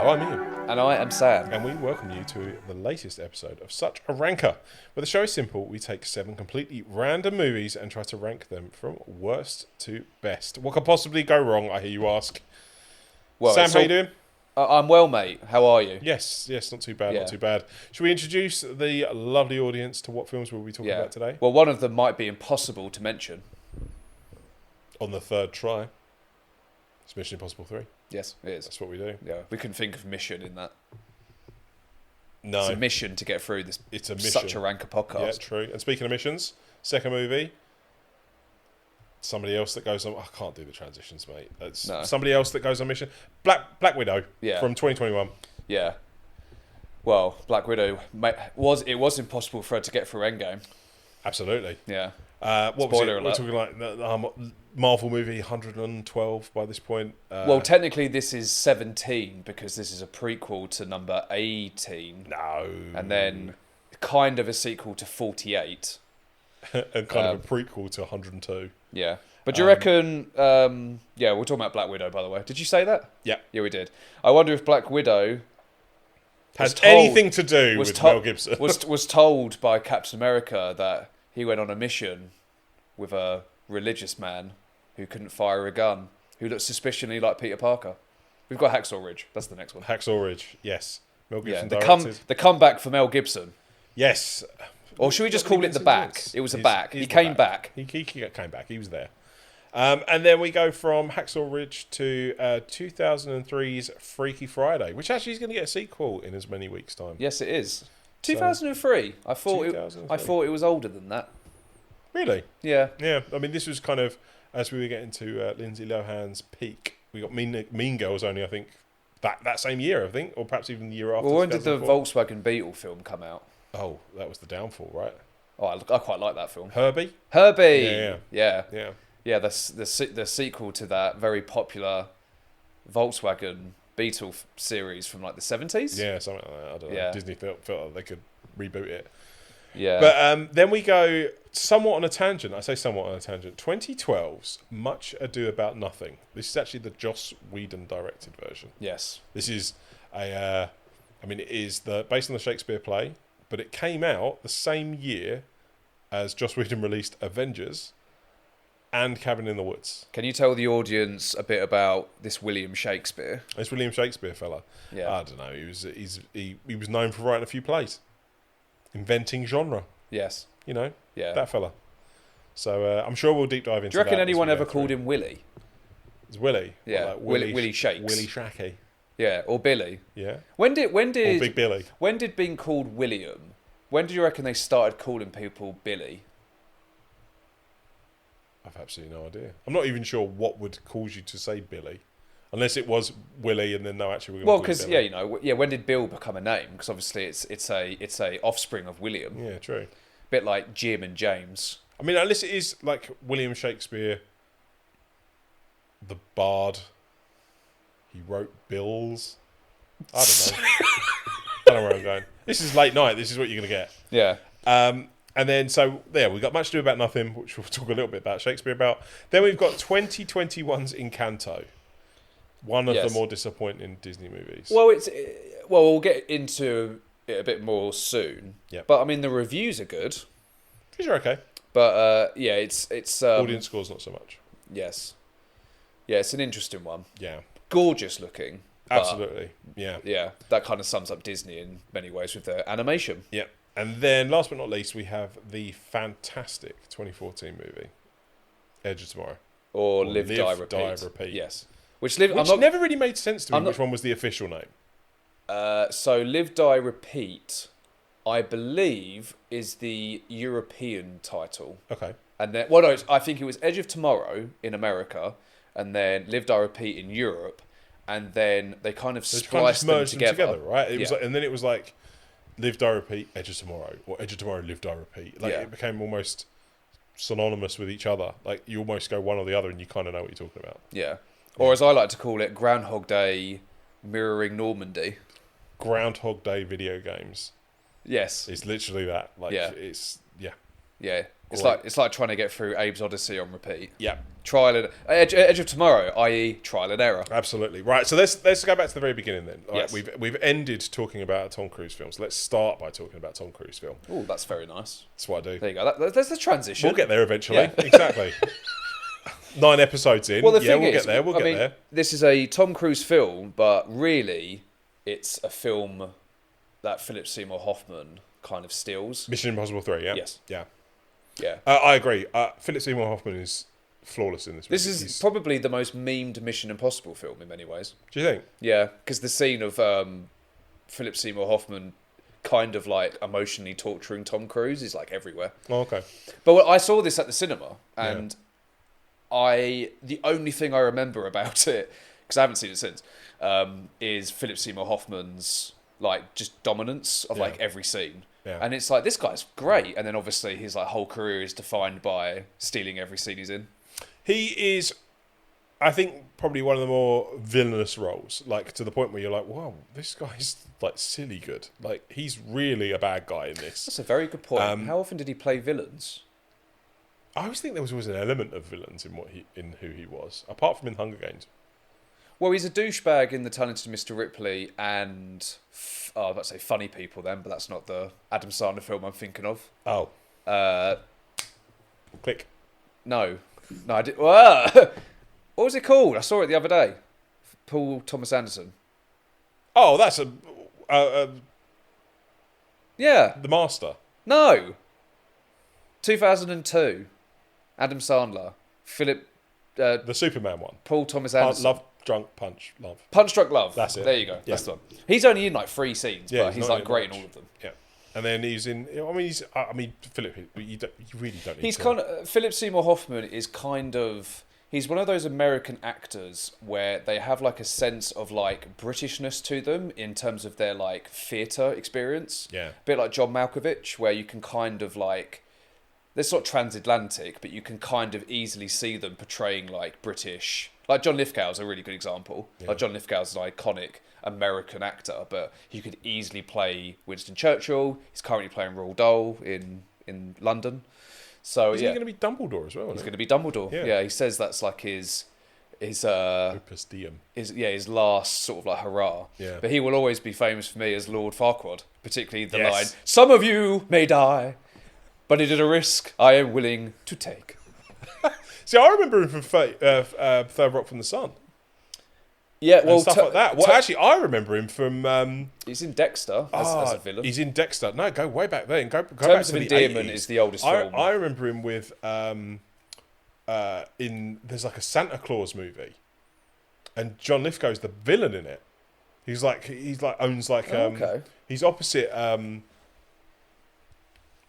I'm Ian, And I am Sam. and we welcome you to the latest episode of Such a Ranker, where the show is simple. We take 7 completely random movies and try to rank them from worst to best. What could possibly go wrong, I hear you ask? Well, Sam, how you doing? I'm well, mate. How are you? Yes, not too bad, Yeah. not too bad. Should we introduce the lovely audience to what films we'll be talking about today? Well, one of them might be impossible to mention. On the third try, it's Mission Impossible 3. Yes, it is. That's what we do. Yeah, we couldn't think of mission in that. No, It's a mission to get through this. it's a mission. Such a Ranker podcast. Yeah, true. And speaking of missions, second movie, somebody else that goes on. I can't do the transitions, mate. It's No. somebody else that goes on mission. Black Widow Yeah. from 2021. Yeah. Well, Black Widow was impossible for her to get through Endgame. Absolutely. Yeah. What Spoiler was it? alert. We're talking like the Marvel movie 112 by this point. Well, technically this is 17 because this is a prequel to number 18, no, and then kind of a sequel to 48. and kind of a prequel to 102. Yeah. But do you reckon... yeah, we're talking about Black Widow, by the way. Did you say that? Yeah. Yeah, we did. I wonder if Black Widow... Has told- anything to do was with to- Mel Gibson? was told by Captain America that he went on a mission with a religious man who couldn't fire a gun, who looked suspiciously like Peter Parker. We've got Hacksaw Ridge. That's the next one. Hacksaw Ridge, yes. Mel Yeah, Gibson the directed. comeback for Mel Gibson. Yes. Or should we just What did call he it the get back? since? It was a He's- back. he's He the came back. He came back. He was there. And then we go from Hacksaw Ridge to 2003's Freaky Friday, which actually is going to get a sequel in as many weeks' time. Yes, it is. 2003. I thought 2003. it was older than that. Really? Yeah. Yeah. I mean, this was kind of, as we were getting to Lindsay Lohan's peak, we got Mean Girls only, I think, that same year, I think, or perhaps even the year after. Well, when did the 2004. Volkswagen Beetle film come out? Oh, that was the downfall, right? Oh, I quite like that film. Herbie? Herbie. Yeah. Yeah. The sequel to that very popular Volkswagen Beetle series from like the 70s. Yeah, something like that. I don't know. Yeah. Disney felt like they could reboot it. Yeah. But then we go somewhat on a tangent. I say somewhat on a tangent. 2012's Much Ado About Nothing. This is actually the Joss Whedon directed version. Yes. This is it is based on the Shakespeare play, but it came out the same year as Joss Whedon released Avengers and Cabin in the Woods. Can you tell the audience a bit about this William Shakespeare? This William Shakespeare fella. Yeah. I don't know. He was known for writing a few plays, inventing genre. Yes. You know, Yeah. that fella. So I'm sure we'll deep dive into Do you reckon that as we anyone go ever through. called him Willie? It's Willie? Yeah, Like Willie Shakes. Willie Shackey. Yeah, or Billy. Yeah. When did Or Big Billy. when did being called William? When do you reckon they started calling people Billy? I've absolutely no idea. I'm not even sure what would cause you to say Billy. Unless it was Willie and then no, actually we're Well, going to because call you Billy. when did Bill become a name? Because obviously it's a offspring of William. Yeah, true. Bit like Jim and James. I mean, unless it is like William Shakespeare, the Bard. He wrote bills. I don't know. Don't know where I'm going. This is late night. This is what you're going to get. Yeah. And then, so, there, we've got Much Ado About Nothing, which we'll talk a little bit about Shakespeare about. Then we've got 2021's Encanto. One of Yes. the more disappointing Disney movies. Well, we'll get into it a bit more soon. Yep. But I mean, the reviews are good. These are okay. But yeah, it's Audience scores not so much. Yes. Yeah, it's an interesting one. Yeah. Gorgeous looking. but Absolutely. Yeah. Yeah, that kind of sums up Disney in many ways with their animation. Yeah. And then, last but not least, we have the fantastic 2014 movie, Edge of Tomorrow. Or Or Live, Die, Live, Repeat. Die, Repeat. Yes. Which Never really made sense to me I'm not- which one was the official name. So Live, Die, Repeat, I believe, is the European title. Okay. And then, well, no, I think it was Edge of Tomorrow in America, and then Live, Die, Repeat in Europe, and then they kind of They just kind of spliced them merged together. right? It was Yeah. like, and then it was like Live, Die, Repeat, Edge of Tomorrow, or Edge of Tomorrow, Live, Die, Repeat. Like Yeah. it became almost synonymous with each other. Like you almost go one or the other, and you kind of know what you're talking about. Yeah. Or as I like to call it, Groundhog Day mirroring Normandy. Groundhog Day video games. Yes. It's literally that. Like Yeah. it's yeah. Yeah. It's like trying to get through Abe's Odyssey on repeat. Yeah, Trial and Edge of Tomorrow, i.e., trial and error. absolutely. Right, so let's go back to the very beginning then. All Yes. right, we've ended talking about a Tom Cruise film, so let's start by talking about a Tom Cruise film. Oh, that's very nice. That's what I do. There you go. There's the transition. We'll get there eventually. Yeah. Exactly. 9 episodes in. Well, the yeah, thing we'll is, get there. We'll I get mean, there. this is a Tom Cruise film, but really, it's a film that Philip Seymour Hoffman kind of steals. Mission Impossible 3. Yeah. Yes. Yeah. Yeah. I agree. Philip Seymour Hoffman is flawless in this movie. This is probably the most memed Mission Impossible film in many ways. Do you think? Yeah, because the scene of Philip Seymour Hoffman kind of like emotionally torturing Tom Cruise is like everywhere. Oh, okay. But I saw this at the cinema, and the only thing I remember about it, because I haven't seen it since, is Philip Seymour Hoffman's like just dominance of like every scene. Yeah. And it's like, this guy's great, and then obviously his like whole career is defined by stealing every scene he's in. He is, I think, probably one of the more villainous roles. Like, to the point where you're like, wow, this guy's like silly good. Like, he's really a bad guy in this. That's a very good point. How often did he play villains? I always think there was always an element of villains in who he was, apart from in Hunger Games. Well, he's a douchebag in The Talented Mr. Ripley and, I was about to say Funny People then, but that's not the Adam Sandler film I'm thinking of. Oh. Click. No, I did. What was it called? I saw it the other day. Paul Thomas Anderson. Oh, that's Yeah. The Master. No. 2002. Adam Sandler. Philip. The Superman one. Paul Thomas Anderson. Love, Drunk, Punch, Love. Punch Drunk Love. That's it. There you go. Yeah. That's the one. He's only in like 3 scenes, Yeah, but he's not like in great in much. all of them. Yeah. And then he's in. I mean, Philip. You really don't. Need He's to. kind of Philip Seymour Hoffman is kind of. He's one of those American actors where they have like a sense of like Britishness to them in terms of their like theatre experience. Yeah. A bit like John Malkovich, where you can kind of like. They're sort of transatlantic, but you can kind of easily see them portraying like British. Like John Lithgow's a really good example. Yeah. Like John Lithgow's an iconic American actor, but he could easily play Winston Churchill. He's currently playing Roald Dahl in London. So Isn't he going to be Dumbledore as well? he's going to be Dumbledore. Yeah. Yeah, he says that's like his Opus Diem. his last sort of like hurrah. Yeah. But he will always be famous for me as Lord Farquaad, particularly the Yes. line, "Some of you may die, but it is a risk I am willing to take." See, I remember him from Third Rock from the Sun. Yeah, And well, stuff like that. Well, actually, I remember him from. he's in Dexter as a villain. He's in Dexter. No, go way back then. Go back Terms to of the Endearment 80s. is the oldest film. I remember him with there's like a Santa Claus movie, and John Lithgow's the villain in it. He's like owns like okay. He's opposite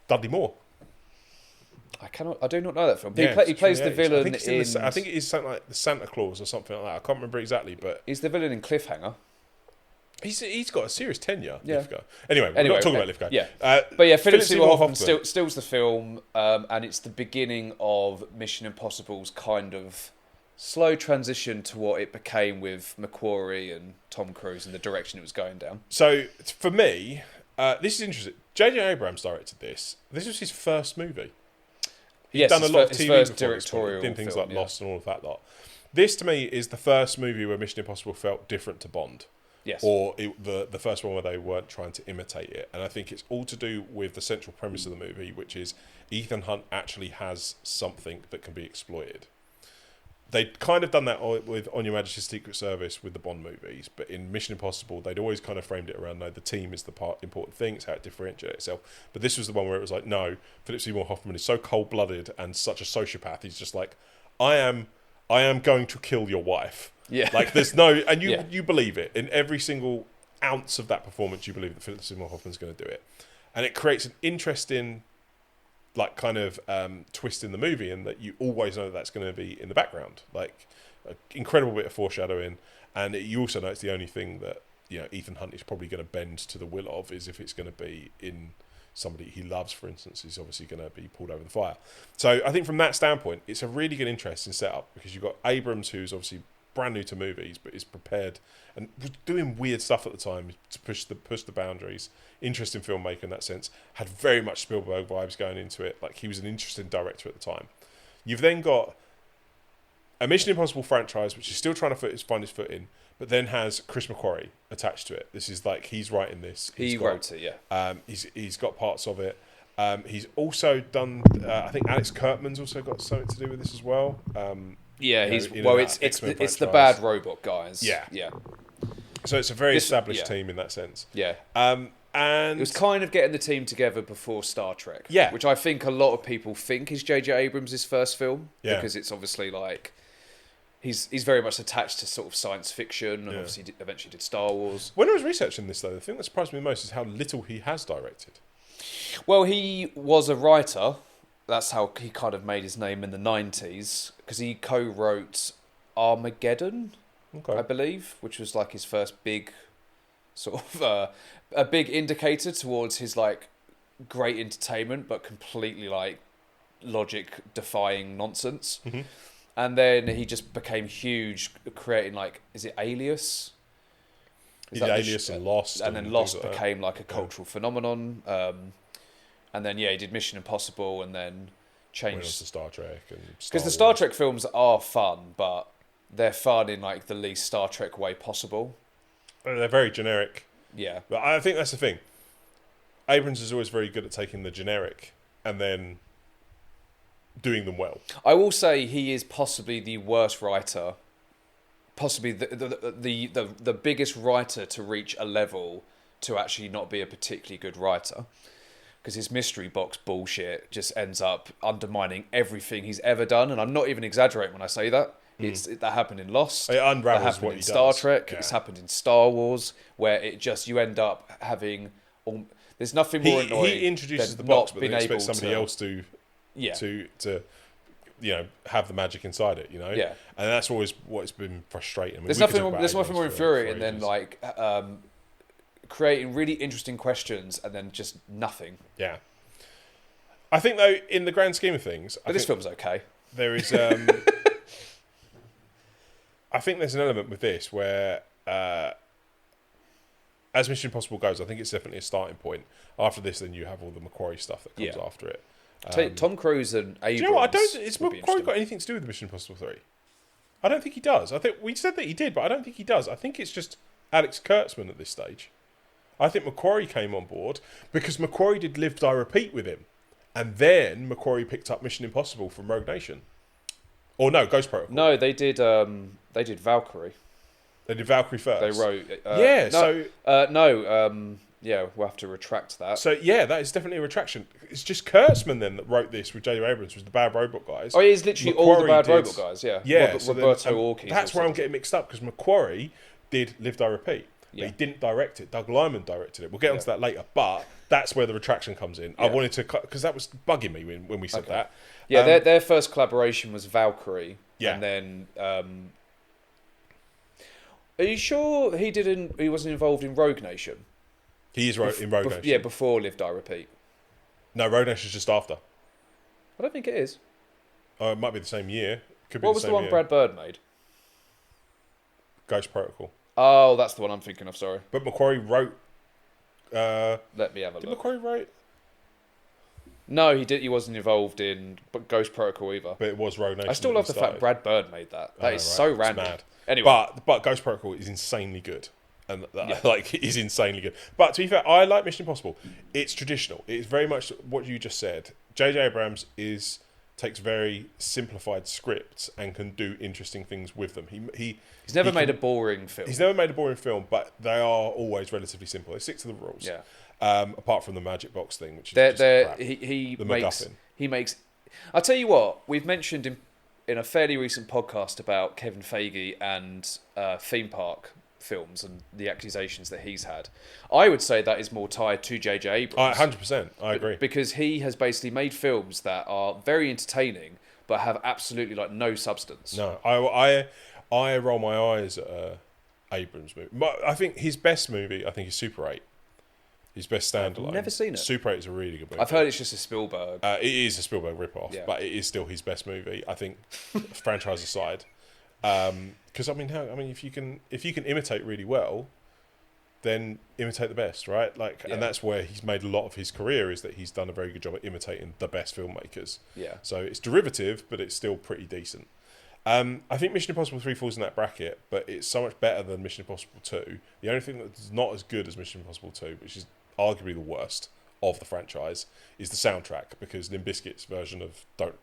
Dudley Moore. I do not know that film. Yeah, He plays yeah, the villain I think it is something like the Santa Claus or something like that. I can't remember exactly, but he's the villain in Cliffhanger. he's got a serious tenure. Yeah. Lithgow. Anyway, we're not talking about Lithgow. Yeah. But But yeah, Philip Seymour Hoffman steals the film, and it's the beginning of Mission Impossible's kind of slow transition to what it became with McQuarrie and Tom Cruise and the direction it was going down. So for me, this is interesting. J.J. Abrams directed this. This was his first movie. He's done a lot of his TV first before this point. directorial Did things film, like Lost and all of that lot. This to me is the first movie where Mission Impossible felt different to Bond. Yes. Or the first one where they weren't trying to imitate it. And I think it's all to do with the central premise of the movie, which is Ethan Hunt actually has something that can be exploited. They'd kind of done that with On Your Majesty's Secret Service with the Bond movies, but in Mission Impossible, they'd always kind of framed it around, no, the team is the important thing, it's how it differentiates itself. But this was the one where it was like, no, Philip Seymour Hoffman is so cold-blooded and such a sociopath, he's just like, I am going to kill your wife. Yeah. Like, there's no... And Yeah. you believe it. In every single ounce of that performance, you believe that Philip Seymour Hoffman's going to do it. And it creates an interesting... like kind of twist in the movie, and that you always know that's going to be in the background, like an incredible bit of foreshadowing, and you also know it's the only thing that Ethan Hunt is probably going to bend to the will of is if it's going to be in somebody he loves, for instance, is obviously going to be pulled over the fire. So I think from that standpoint, it's a really good interesting setup because you've got Abrams, who's obviously brand new to movies, but is prepared and was doing weird stuff at the time to push the boundaries. Interesting filmmaker in that sense. Had very much Spielberg vibes going into it. Like, he was an interesting director at the time. You've then got a Mission Impossible franchise, which is still trying to find his foot in, but then has Chris McQuarrie attached to it. This is like, he's writing this. He wrote it, yeah. He's got parts of it. He's also done. I think Alex Kurtzman's also got something to do with this as well. Yeah, it's the franchise. Bad Robot guys. Yeah. Yeah. So it's a very established team in that sense. Yeah. And it was kind of getting the team together before Star Trek. Yeah. Which I think a lot of people think is J.J. Abrams' first film. Yeah. Because it's obviously like, he's very much attached to sort of science fiction, and obviously eventually did Star Wars. When I was researching this, though, the thing that surprised me the most is how little he has directed. Well, he was a writer. That's how he kind of made his name in the 90s, because he co-wrote Armageddon, I believe, which was like his first big sort of a big indicator towards his like great entertainment but completely like logic defying nonsense. Mm-hmm. And then he just became huge creating like, is it Alias? He did Alias and Lost, and then Lost became like a cultural phenomenon. And then he did Mission Impossible, and then changed to Star Trek and because the Star Trek films are fun, but they're fun in like the least Star Trek way possible. They're very generic. Yeah, but I think that's the thing. Abrams is always very good at taking the generic and then doing them well. I will say he is possibly the worst writer, possibly the biggest writer to reach a level to actually not be a particularly good writer. Because his mystery box bullshit just ends up undermining everything he's ever done. And I'm not even exaggerating when I say that. That happened in Lost. It unravels that happened what in he Star does. Trek. Yeah. It's happened in Star Wars, where it just, you end up having... there's nothing more annoying. He introduces than the box, not but being then expects able somebody else to have the magic inside it, Yeah. And that's always what's been frustrating. I mean, There's nothing more infuriating than like creating really interesting questions and then just nothing. Yeah. I think, though, in the grand scheme of things... But this film's okay. There is... I think there's an element with this where, as Mission Impossible goes, I think it's definitely a starting point. After this, then you have all the McQuarrie stuff that comes after it. Tom Cruise and Abrams... Do you know what? Has McQuarrie got anything to do with Mission Impossible 3? I don't think he does. I think we said that he did, but I don't think he does. I think it's just Alex Kurtzman at this stage. I think McQuarrie came on board because McQuarrie did Live, Die, Repeat with him. And then McQuarrie picked up Mission Impossible from Rogue Nation. Or no, Ghost Protocol. No, they did Valkyrie. They did Valkyrie first. They wrote... we'll have to retract that. So, yeah, that is definitely a retraction. It's just Kurtzman then that wrote this with J.J. Abrams, was the Bad Robot guys. Oh, it is literally all the Bad Robot guys, yeah. Yeah. Roberto Orci. That's where I'm getting mixed up, because McQuarrie did Live, Die, Repeat. But he didn't direct it. Doug Liman directed it. We'll get onto that later, but that's where the retraction comes in. I wanted to... Because that was bugging me when we said that. Yeah, their first collaboration was Valkyrie. Yeah. And then... are you sure he wasn't involved in Rogue Nation? He is in Rogue Nation. Yeah, before Live, Die, Repeat. No, Rogue Nation's just after. I don't think it is. It might be the same year. Could be What the was same the one year. Brad Bird made? Ghost Protocol. Oh, that's the one I'm thinking of, sorry. But McQuarrie wrote... Let me have a did look. McQuarrie write? No, he wasn't involved in Ghost Protocol either. But it was Rogue Nation. I still love the fact Brad Bird made that. That is so random. Mad. Anyway. But Ghost Protocol is insanely good. And it is insanely good. But to be fair, I like Mission Impossible. It's traditional. It's very much what you just said. J.J. Abrams takes very simplified scripts and can do interesting things with them. He's never made a boring film. He's never made a boring film, but they are always relatively simple. They stick to the rules. Yeah. Apart from the magic box thing, which is just crap. He makes. I'll tell you what, we've mentioned in a fairly recent podcast about Kevin Feige and theme park films and the accusations that he's had. I would say that is more tied to J.J. Abrams. 100%. I agree. Because he has basically made films that are very entertaining but have absolutely like no substance. No, I roll my eyes at Abrams' movie. I think his best movie, is Super 8. His best standalone. I've never seen it. Super 8 is a really good movie. I've heard it's just a Spielberg. It is a Spielberg ripoff, but it is still his best movie. I think, franchise aside. Because if you can imitate really well, then imitate the best, right? Yeah. And that's where he's made a lot of his career, is that he's done a very good job at imitating the best filmmakers. Yeah. So it's derivative, but it's still pretty decent. I think Mission Impossible 3 falls in that bracket, but it's so much better than Mission Impossible 2. The only thing that's not as good as Mission Impossible 2, which is arguably the worst of the franchise, is the soundtrack, because Limp Bizkit's version of Don't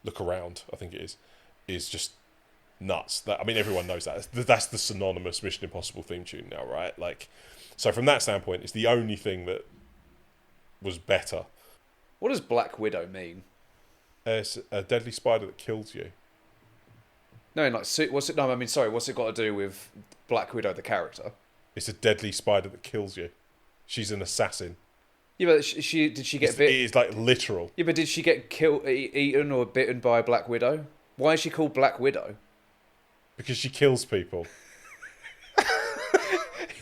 Look Around, I think it is just nuts. Everyone knows that. That's the synonymous Mission Impossible theme tune now, right? So from that standpoint, it's the only thing that was better. What does Black Widow mean? It's a deadly spider that kills you. No, what's it? No, what's it got to do with Black Widow, the character? It's a deadly spider that kills you. She's an assassin. Yeah, but did she get bit? It is like literal. Yeah, but did she get eaten or bitten by a Black Widow? Why is she called Black Widow? Because she kills people.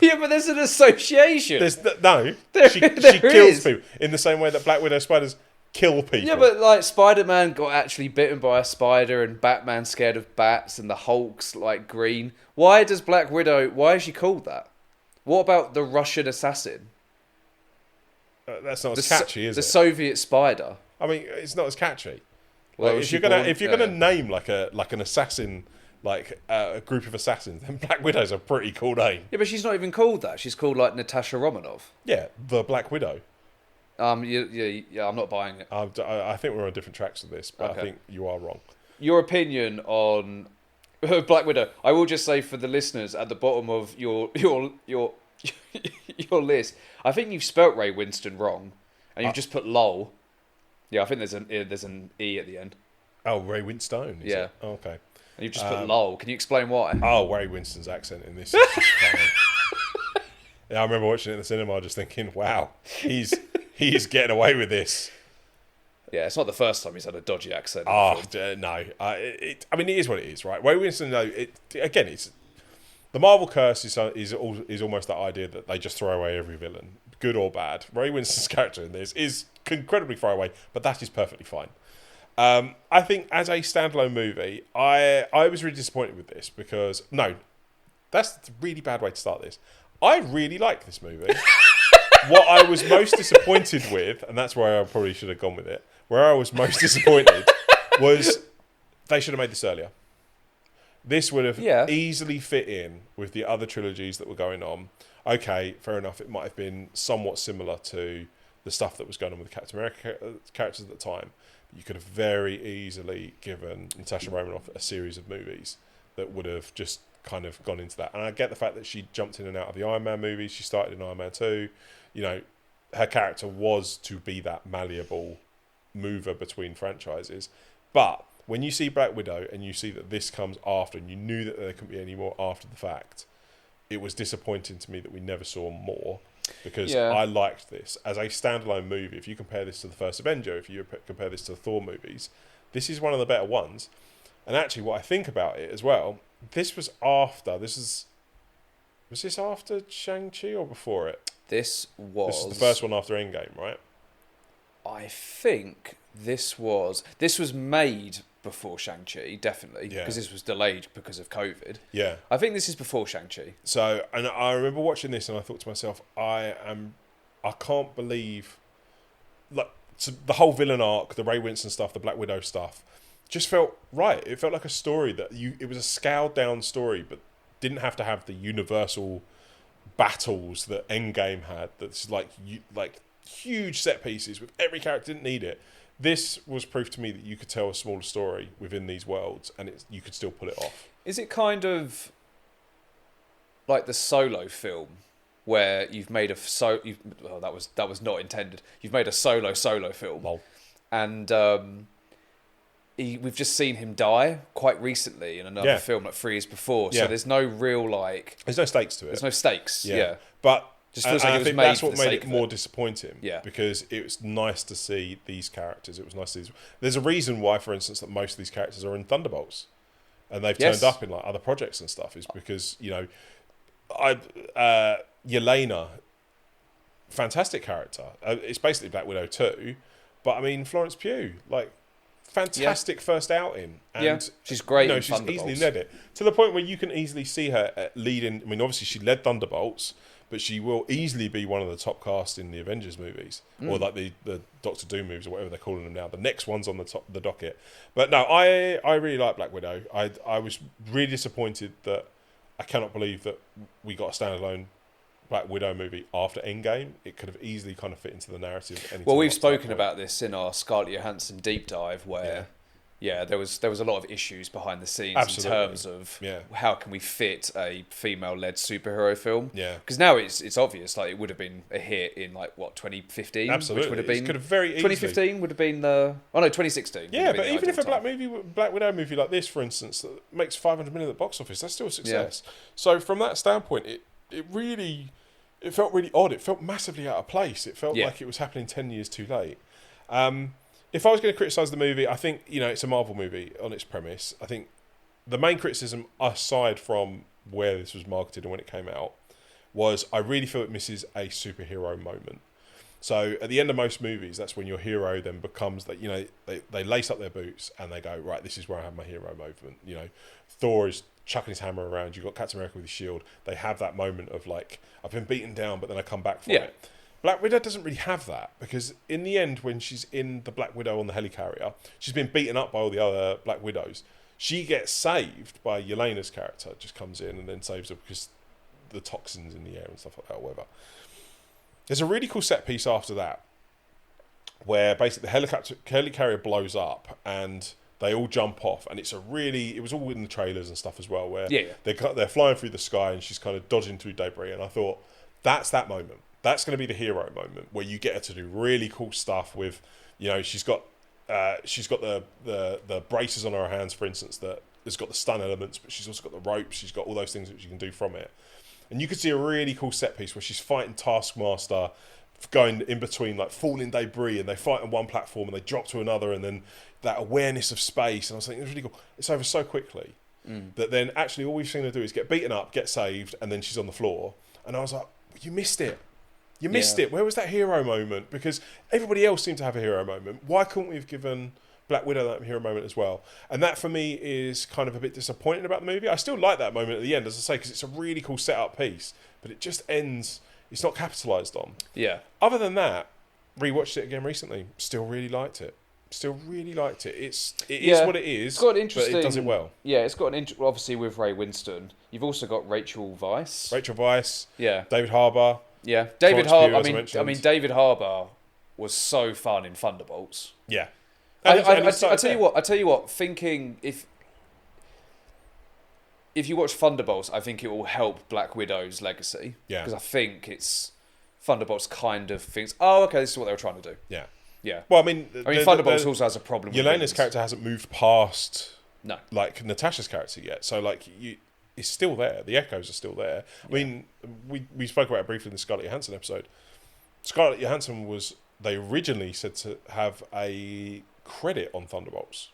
Yeah, but there's an association. She kills people in the same way that Black Widow spiders kill people. Yeah, but Spider-Man got actually bitten by a spider, and Batman's scared of bats, and the Hulk's green. Why is she called that? What about the Russian assassin? That's not as catchy, is it? The Soviet spider. It's not as catchy. Well, if you're gonna name an assassin, a group of assassins, then Black Widow's a pretty cool name. Yeah, but she's not even called that. She's called Natasha Romanoff. Yeah, the Black Widow. Yeah, I'm not buying it. I think we're on different tracks with this, but Okay. I think you are wrong. Your opinion on Black Widow. I will just say for the listeners at the bottom of your list, I think you've spelt Ray Winston wrong, and you've just put lol. Yeah, I think there's an e at the end. Oh, Ray Winstone. Yeah. Oh, okay. And you've just put lol. Can you explain why? Oh, Ray Winston's accent in this is just funny. Yeah, I remember watching it in the cinema, just thinking, "Wow, he's getting away with this." Yeah, it's not the first time he's had a dodgy accent. No. It is what it is, right? Ray Winston, it's the Marvel curse is almost that idea that they just throw away every villain, good or bad. Ray Winston's character in this is incredibly far away, but that is perfectly fine. I think as a standalone movie, I was really disappointed with this because that's a really bad way to start this. I really like this movie. What I was most disappointed with, and that's where I probably should have gone with it, where I was most disappointed was they should have made this earlier. This would have easily fit in with the other trilogies that were going on. Okay, fair enough, it might have been somewhat similar to the stuff that was going on with the Captain America characters at the time. But you could have very easily given Natasha Romanoff a series of movies that would have just kind of gone into that. And I get the fact that she jumped in and out of the Iron Man movies. She started in Iron Man 2. Her character was to be that malleable mover between franchises. But when you see Black Widow and you see that this comes after, and you knew that there couldn't be any more after the fact, it was disappointing to me that we never saw more, because I liked this as a standalone movie. If you compare this to the first Avenger, if you compare this to the Thor movies, this is one of the better ones. And actually, what I think about it as well, was this after Shang-Chi or before it? This is the first one after Endgame, right? I think this was made before Shang-Chi, definitely, because this was delayed because of COVID. Yeah. I think this is before Shang-Chi. So, and I remember watching this and I thought to myself, I can't believe, the whole villain arc, the Ray Winston stuff, the Black Widow stuff, just felt right. It felt like a story it was a scaled down story, but didn't have to have the universal battles that Endgame had. That's like huge set pieces with every character. Didn't need it. This was proof to me that you could tell a smaller story within these worlds, and you could still pull it off. Is it kind of like the Solo film, where you've made that was not intended. You've made a solo film, and we've just seen him die quite recently in another film, 3 years before. So there's no real There's no stakes to it. There's no stakes. Yeah. But just feels like it was think made that's what for the made sake it of more it. disappointing. Yeah. Because it was nice to see these characters. It was nice to see. There's a reason why, for instance, that most of these characters are in Thunderbolts, and they've turned up in other projects and stuff. Is because Yelena, fantastic character. It's basically Black Widow 2, but Florence Pugh, fantastic first outing. And, Yeah, she's great You know, in she's Thunderbolts. easily led it to the point where you can easily see her leading. I mean, obviously she led Thunderbolts, but she will easily be one of the top cast in the Avengers movies, or like the Doctor Doom movies, or whatever they're calling them now. The next one's on the docket. But no, I really like Black Widow. I was really disappointed that I cannot believe that we got a standalone Black Widow movie after Endgame. It could have easily kind of fit into the narrative. Well, we've spoken about this in our Scarlett Johansson deep dive, where Yeah. there was a lot of issues behind the scenes Absolutely. in terms of Yeah. how can we fit a female-led superhero film. Yeah. Because now it's obvious, like it would have been a hit in 2015, Absolutely, which would have been it could have very easily. 2015 would have been the 2016. would Yeah, have been but the even if a ideal time. Black Widow movie like this, for instance, that makes 500 million at the box office, that's still a success. So from that standpoint, it felt really odd. It felt massively out of place. It felt like it was happening 10 years too late. If I was going to criticise the movie, I think, it's a Marvel movie on its premise. I think the main criticism, aside from where this was marketed and when it came out, was I really feel it misses a superhero moment. So at the end of most movies, that's when your hero then becomes that, they lace up their boots and they go, right, this is where I have my hero moment. Thor is chucking his hammer around. You've got Captain America with his shield. They have that moment of like, I've been beaten down, but then I come back from it. Black Widow doesn't really have that, because in the end, when she's in the Black Widow on the helicarrier, she's been beaten up by all the other Black Widows. She gets saved by Yelena's character, just comes in and then saves her because the toxins in the air and stuff like that, or whatever. There's a really cool set piece after that, where basically the helicarrier blows up and they all jump off, and it was all in the trailers and stuff as well, where they're flying through the sky and she's kind of dodging through debris, and I thought, that's that moment. That's going to be the hero moment where you get her to do really cool stuff with, she's got the braces on her hands, for instance, that has got the stun elements, but she's also got the ropes. She's got all those things that you can do from it. And you could see a really cool set piece where she's fighting Taskmaster, going in between like falling debris, and they fight on one platform and they drop to another, and then that awareness of space. And I was thinking, it's really cool. It's over so quickly that then actually all we've seen her do is get beaten up, get saved, and then she's on the floor. And I was like, you missed it. You missed it. Where was that hero moment? Because everybody else seemed to have a hero moment. Why couldn't we have given Black Widow that hero moment as well? And that for me is kind of a bit disappointing about the movie. I still like that moment at the end, as I say, because it's a really cool setup piece, but it just ends, it's not capitalised on. Yeah. Other than that, rewatched it again recently. Still really liked it. It is what it is, it's got an interesting, but it does it well. Yeah, it's got obviously with Ray Winston. You've also got Rachel Weisz. Yeah. David Harbour. Yeah, David Harbour. I mean, David Harbour was so fun in Thunderbolts. Yeah, I tell you what. Thinking if you watch Thunderbolts, I think it will help Black Widow's legacy. Yeah, because I think it's Thunderbolts kind of thinks, oh, okay, this is what they were trying to do. Yeah, yeah. Well, I mean, Thunderbolts also has a problem. Yelena's character hasn't moved past like Natasha's character yet, so like it's still there. The echoes are still there. I mean, we spoke about it briefly in the Scarlett Johansson episode. Scarlett Johansson they originally said to have a credit on Thunderbolts,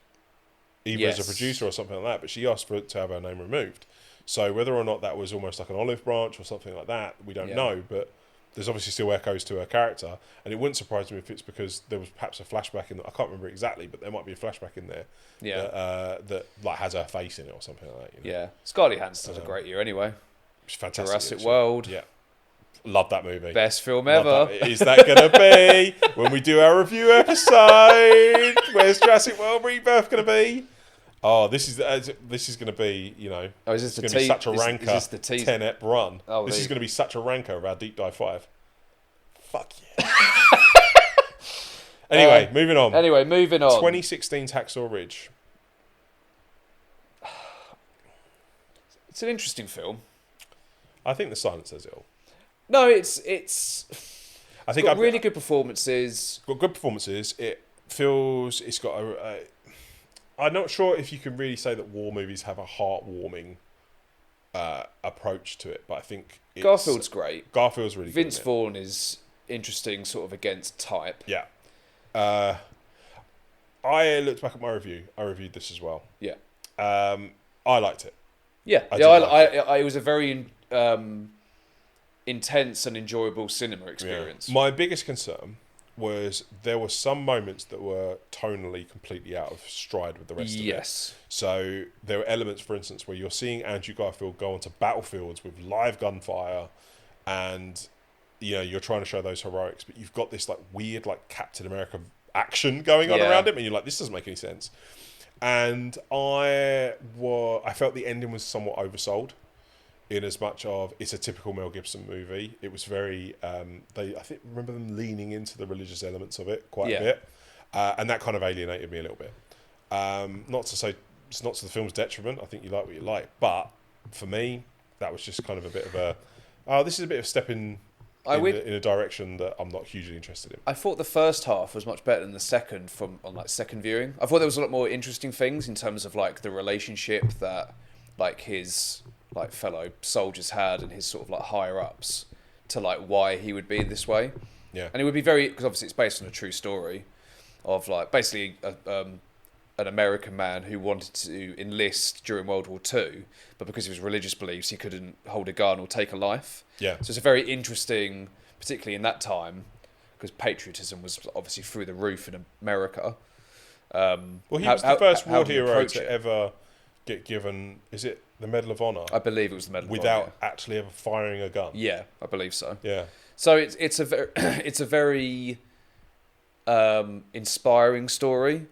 either as a producer or something like that, but she asked to have her name removed. So whether or not that was almost like an olive branch or something like that, we don't know, but there's obviously still echoes to her character, and it wouldn't surprise me if it's because there was perhaps a flashback I can't remember exactly, but there might be a flashback in there that like has her face in it or something like that. Yeah, Scarlett Johansson has a great year anyway. It's fantastic. Jurassic World. Yeah. Love that movie. Best film ever. Is that going to be when we do our review episode? Where's Jurassic World Rebirth going to be? Oh, this is going to be, Oh, is this going to be such a ranker. Is this the 10-ep run. Oh, this is going to be such a ranker of our Deep Dive 5. Fuck yeah. Anyway, moving on. 2016's Hacksaw Ridge. It's an interesting film. I think the silence says it all. No, it's I think got really good performances. Got good performances. It's got I'm not sure if you can really say that war movies have a heartwarming approach to it, but I think Garfield's great. Garfield's really Vince good. Vaughn is interesting, sort of against type. Yeah. I looked back at my review. I reviewed this as well. Yeah. I liked it. Yeah. It was a very intense and enjoyable cinema experience. Yeah. My biggest concern was there were some moments that were tonally completely out of stride with the rest of it. Yes. So there were elements, for instance, where you're seeing Andrew Garfield go onto battlefields with live gunfire, and you're trying to show those heroics, but you've got this like weird like Captain America action going on around him, and you're like, this doesn't make any sense. And I felt the ending was somewhat oversold, in as much of it's a typical Mel Gibson movie. It was very remember them leaning into the religious elements of it quite a bit, and that kind of alienated me a little bit. Not to say it's not to the film's detriment. I think you like what you like, but for me, that was just kind of a bit of this is a bit of step in a direction that I'm not hugely interested in. I thought the first half was much better than the second on second viewing. I thought there was a lot more interesting things in terms of like the relationship that like his like fellow soldiers had and his sort of like higher ups to like why he would be this way. Yeah. And it would be very, because obviously it's based on a true story of like basically an American man who wanted to enlist during World War II, but because of his religious beliefs, he couldn't hold a gun or take a life. Yeah. So it's a very interesting, particularly in that time, because patriotism was obviously through the roof in America. Well, he was the first war hero to ever get given, is it the Medal of Honor? I believe it was the Medal of Honor. Without actually ever firing a gun. Yeah, I believe so. Yeah. So it's a very inspiring story.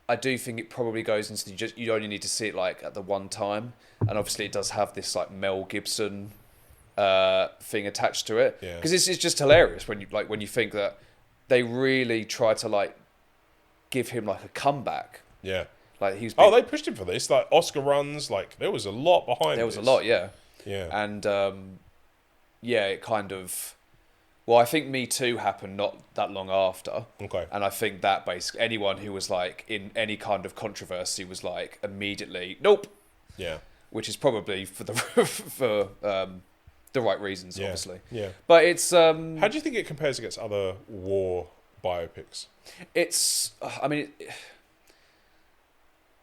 I do think it probably goes into you only need to see it like at the one time, and obviously it does have this like Mel Gibson thing attached to it, because it's just hilarious when you think that they really try to like give him like a comeback. Yeah. Like they pushed him for this. Like Oscar runs, like there was a lot behind. There was a lot, yeah. Yeah. And it kind of. Well, I think Me Too happened not that long after. Okay. And I think that basically anyone who was like in any kind of controversy was like immediately nope. Yeah. Which is probably for the right reasons, obviously. Yeah. But it's how do you think it compares against other war biopics?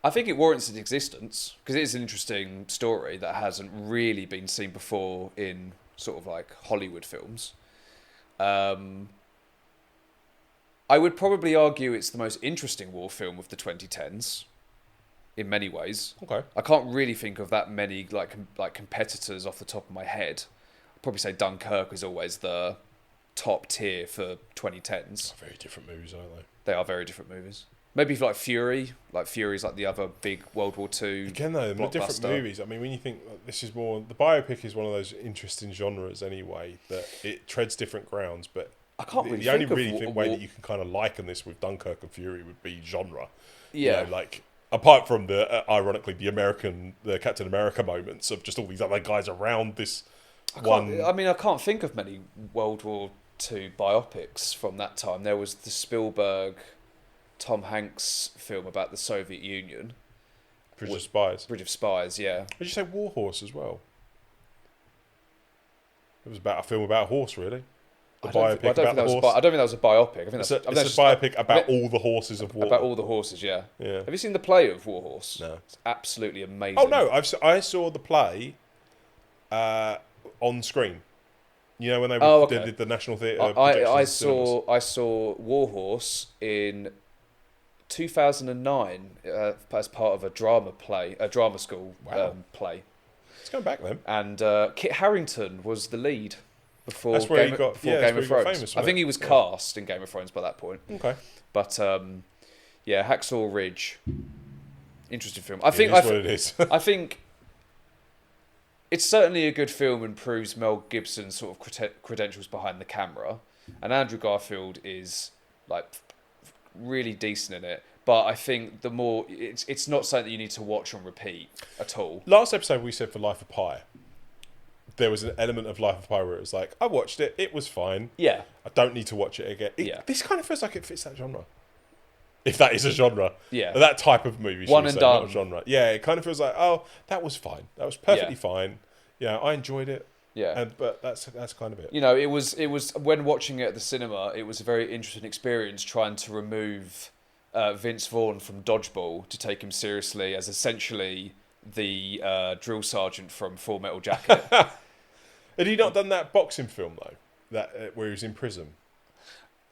I think it warrants its existence because it is an interesting story that hasn't really been seen before in sort of like Hollywood films. I would probably argue it's the most interesting war film of the 2010s in many ways. Okay. I can't really think of that many like competitors off the top of my head. I'd probably say Dunkirk is always the top tier for 2010s. Very different movies, aren't they? They are very different movies. Maybe like Fury. Like Fury's like the other big World War II Again, though, they're different movies. I mean, when you think this is more... The biopic is one of those interesting genres anyway, that it treads different grounds, but I can't really the only think way that you can kind of liken this with Dunkirk and Fury would be genre. Yeah. Like, apart from ironically, the Captain America moments of just all these other guys around this one... I can't think of many World War II biopics from that time. There was the Spielberg... Tom Hanks film about the Soviet Union. Bridge of Spies. Bridge of Spies, yeah. Did you say War Horse as well? It was about a film about a horse, really. I don't think that was a biopic. I think it's a biopic about all the horses of war. About all the horses, yeah. Yeah. Have you seen the play of War Horse? No. It's absolutely amazing. Oh no, I saw the play on screen. You know when they did the National Theatre. I saw War Horse in 2009 as part of a drama school play. It's going back then. And Kit Harington was the lead before That's where Game of Thrones. Famous, I think he was cast in Game of Thrones by that point. Okay. But Hacksaw Ridge, interesting film. It is what it is. I think it's certainly a good film and proves Mel Gibson's sort of credentials behind the camera. And Andrew Garfield is like really decent in it. But I think the more it's not something that you need to watch on repeat at all. Last episode we said for Life of Pi, there was an element of Life of Pi where it was like, I watched it, it was fine. Yeah. I don't need to watch it again. This kind of feels like it fits that genre. If that is a genre. Yeah. That type of movie. One and done. Not a genre. Yeah, it kind of feels like, oh, that was fine. That was perfectly fine. Yeah, I enjoyed it. Yeah. But that's kind of it. You know, it was when watching it at the cinema, it was a very interesting experience trying to remove Vince Vaughn from Dodgeball to take him seriously as essentially the drill sergeant from Full Metal Jacket. Had he not done that boxing film though? That where he was in prison?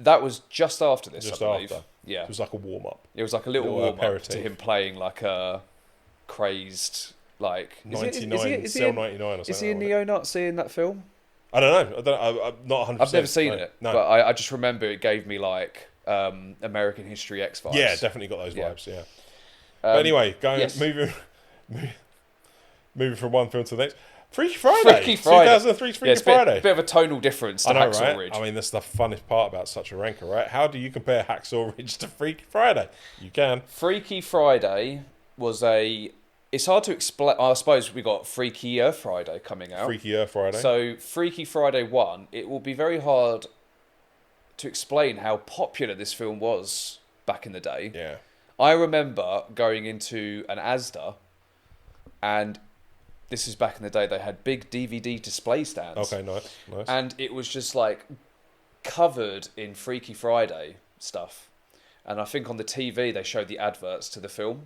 That was just after this, Just I believe. after. Yeah. It was like a warm up. It was like a little Little warm up aperitif. to him playing like a crazed, like... 99, Cell 99 or something. Is he a neo-Nazi in that film? I don't know. I'm not 100%. I've never seen it, No. but I just remember it gave me like American History X vibes. Yeah, definitely got those Yeah. vibes, yeah. But anyway, yes. moving from one film to the next. Freaky Friday. Freaky Friday. 2003 Freaky Yeah, it's Friday. a bit of a tonal difference to I know, Hacksaw right? Ridge. I mean, that's the funnest part about such a ranker, right? How do you compare Hacksaw Ridge to Freaky Friday? You can. Freaky Friday was a... It's hard to explain. I suppose we got Freakier Friday coming out. Freakier Friday. So Freaky Friday 1, it will be very hard to explain how popular this film was back in the day. yeah. I remember going into an Asda, and this is back in the day, they had big DVD display stands. Okay, nice. And it was just like covered in Freaky Friday stuff. And I think on the TV they showed the adverts to the film.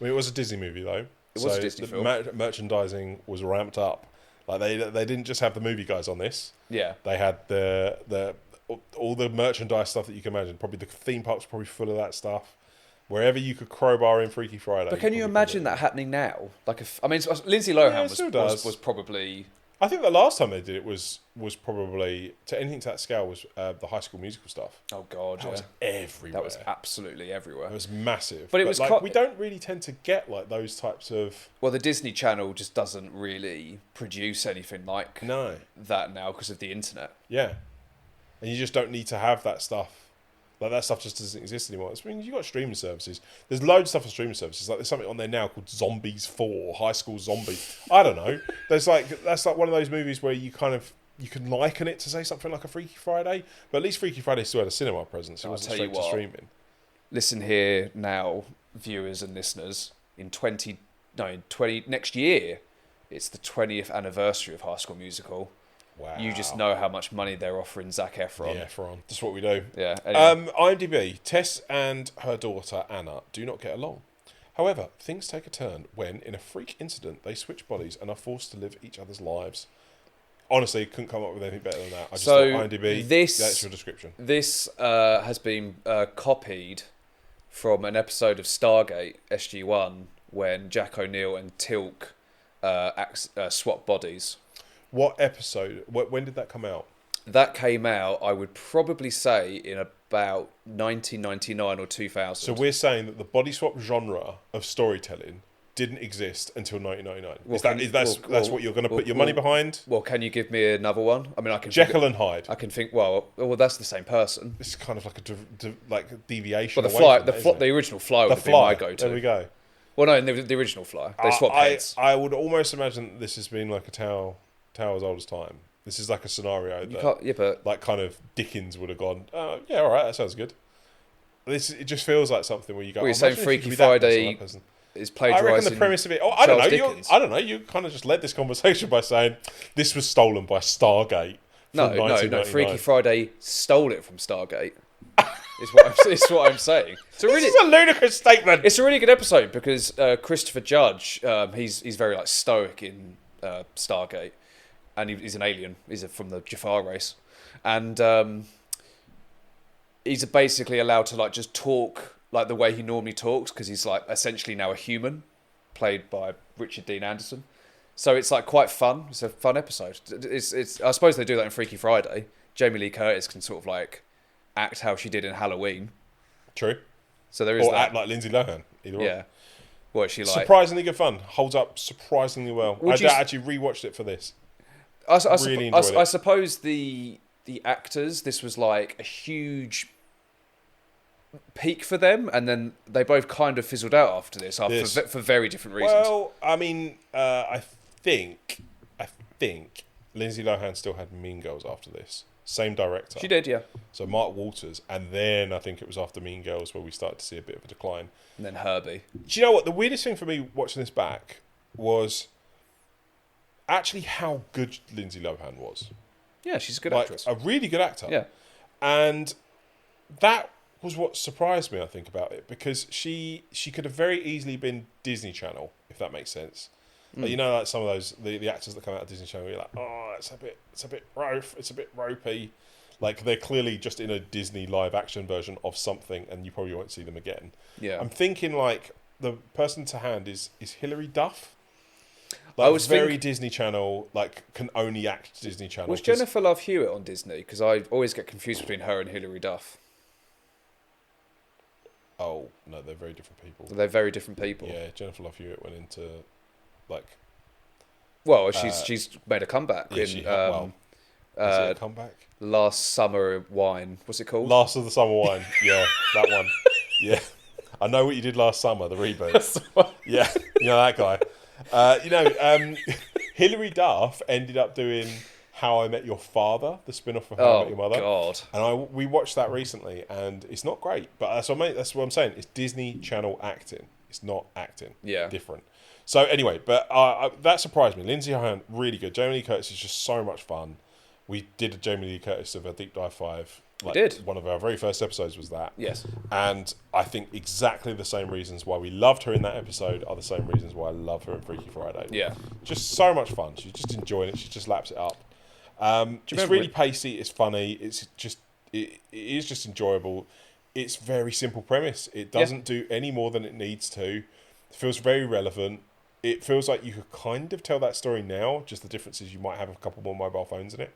I mean, it was a Disney movie, though. It was a Disney film. Merchandising was ramped up. Like, they didn't just have the movie guys on this. Yeah. They had all the merchandise stuff that you can imagine. Probably the theme park's probably full of that stuff. Wherever you could crowbar in Freaky Friday. But can you probably imagine could. that happening now? Like, I mean, Lindsay Lohan Yeah, it still does. was probably... I think the last time they did it was probably, to anything to that scale, was the High School Musical stuff. Oh, God, That was everywhere. That was absolutely everywhere. It was massive. But it was like, we don't really tend to get like those types of... Well, the Disney Channel just doesn't really produce anything like No. that now because of the internet. Yeah. And you just don't need to have that stuff. Like, that stuff just doesn't exist anymore. I mean, you've got streaming services. There's loads of stuff on streaming services. Like, there's something on there now called Zombies 4, High School Zombie. I don't know. That's like one of those movies where you can liken it to, say, something like a Freaky Friday. But at least Freaky Friday still had a cinema presence. It wasn't straight to streaming. Listen here now, viewers and listeners. Next year, it's the 20th anniversary of High School Musical. Wow. You just know how much money they're offering Zac Efron. Yeah, Efron. That's what we do. Yeah. Anyway. IMDb. Tess and her daughter, Anna, do not get along. However, things take a turn when, in a freak incident, they switch bodies and are forced to live each other's lives. Honestly, couldn't come up with anything better than that. I just thought IMDb, that's your description. This has been copied from an episode of Stargate SG-1 when Jack O'Neill and Tilk swap bodies. What episode? When did that come out? That came out, I would probably say, in about 1999 or 2000. So we're saying that the body swap genre of storytelling didn't exist until 1999. Well, that's what you're going to put your money behind? Well, can you give me another one? I mean, I can. Jekyll and Hyde. I can think. Well, that's the same person. It's kind of like a deviation. Well, the original Fly would have been my go-to. There we go. Well, no, in the original Fly, they swapped heads. I would almost imagine this has been like a tale as old as time. This is like a scenario that, like, kind of Dickens would have gone, oh, yeah, all right, that sounds good. It just feels like something where you go, you're saying Freaky Friday is plagiarising. I reckon the premise of it. I don't know. You kind of just led this conversation by saying this was stolen by Stargate. No. Freaky Friday stole it from Stargate. Is what I'm saying. This is a ludicrous statement. It's a really good episode because Christopher Judge, he's very like stoic in Stargate, and he's an alien. He's from the Jafar race, and he's basically allowed to like just talk like the way he normally talks because he's like essentially now a human, played by Richard Dean Anderson. So it's like quite fun. It's a fun episode. It's I suppose they do that in Freaky Friday. Jamie Lee Curtis can sort of like act how she did in Halloween. True. So there is or that. act like Lindsay Lohan. Either yeah. What is she like? Surprisingly good fun. Holds up surprisingly well. I actually rewatched it for this. I suppose the actors, this was like a huge peak for them, and then they both kind of fizzled out after this for very different reasons. Well, I mean, I think Lindsay Lohan still had Mean Girls after this. Same director. She did, yeah. So Mark Walters, and then I think it was after Mean Girls where we started to see a bit of a decline. And then Herbie. Do you know what? The weirdest thing for me watching this back was actually how good Lindsay Lohan was. Yeah, she's a good actress. A really good actor. Yeah. And that was what surprised me, I think, about it, because she could have very easily been Disney Channel, if that makes sense. Like, you know, like some of those the actors that come out of Disney Channel, you're like, oh, it's a bit rough, it's a bit ropey. Like, they're clearly just in a Disney live action version of something, and you probably won't see them again. Yeah. I'm thinking, like, the person to hand is Hilary Duff. I Like, was very Disney Channel, like, can only act Disney Channel. Was 'cause- Jennifer Love Hewitt on Disney? Because I always get confused between her and Hilary Duff. Oh, no, they're very different people. They're very different people. Yeah, Jennifer Love Hewitt went into, like... Well, she's made a comeback Yeah, in she well, is it a comeback? Last Summer Wine. What's it called? Last of the Summer Wine. Yeah, that one. Yeah. I know what you did last summer, the reboot. Yeah, you know that guy. Hilary Duff ended up doing How I Met Your Father, the spin-off of How I Met Your Mother. God. And we watched that recently, and it's not great. But that's what I'm saying. It's Disney Channel acting. It's not acting. Yeah. Different. So anyway, but that surprised me. Lindsay Lohan, really good. Jamie Lee Curtis is just so much fun. We did a Jamie Lee Curtis of a Deep Dive 5. We did. One of our very first episodes was that. Yes. And I think exactly the same reasons why we loved her in that episode are the same reasons why I love her in Freaky Friday. Yeah. Just so much fun. She's just enjoying it. She just laps it up. It's really pacey. It's funny. It is just enjoyable. It's very simple premise. It doesn't do any more than it needs to. It feels very relevant. It feels like you could kind of tell that story now. Just the difference is you might have a couple more mobile phones in it.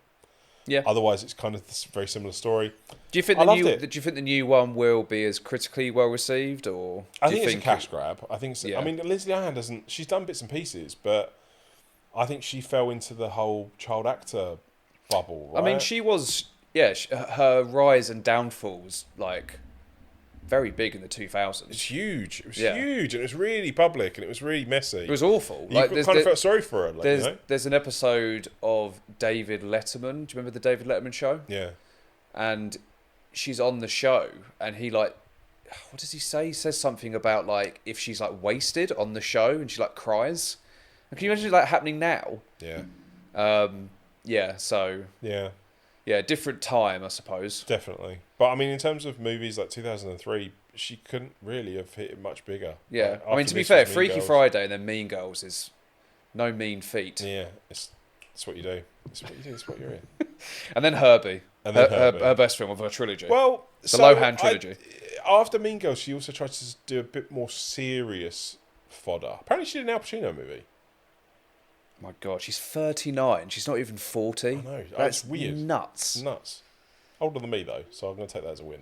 Yeah. Otherwise, it's kind of this very similar story. Do you think the new one will be as critically well received, or I think it's a cash grab. I think. Yeah. I mean, Lindsay Lohan doesn't. She's done bits and pieces, but I think she fell into the whole child actor bubble. Right? I mean, she was. Yeah, her rise and downfall was like very big in the 2000s. It's huge. It was Yeah. huge, and it was really public, and it was really messy. It was awful. You kind of felt sorry for her. Like, there's an episode of David Letterman. Do you remember the David Letterman show? Yeah. And she's on the show, and he like, what does he say? He says something about like if she's like wasted on the show, and she like cries. And can you imagine like happening now? Yeah. Yeah. So. Yeah. Yeah, different time, I suppose. Definitely. But I mean, in terms of movies like 2003, she couldn't really have hit it much bigger. Yeah. Like, I mean, to be fair, Freaky Friday and then Mean Girls is no mean feat. Yeah, it's what you do. It's what you do. It's what you're in. And then Herbie. And then her best film of her trilogy. Well, the Lohan trilogy. After Mean Girls, she also tried to do a bit more serious fodder. Apparently, she did an Al Pacino movie. My God, she's 39. She's not even 40. I know. That's it's weird. Nuts. Nuts. Older than me, though, so I'm going to take that as a win.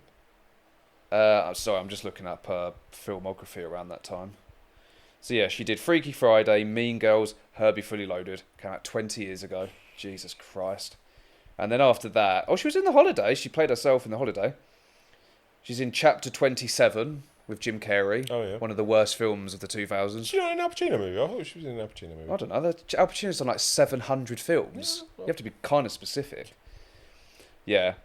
I'm sorry, I'm just looking up her filmography around that time. So yeah, she did Freaky Friday, Mean Girls, Herbie Fully Loaded. Came out 20 years ago. Jesus Christ. And then after that... Oh, she was in The Holiday. She played herself in The Holiday. She's in Chapter 27 with Jim Carrey. Oh, yeah. One of the worst films of the 2000s. She not in an Al Pacino movie? I thought she was in an Al Pacino movie. I don't know. Al Pacino's done like 700 films. Yeah, well. You have to be kind of specific. Yeah.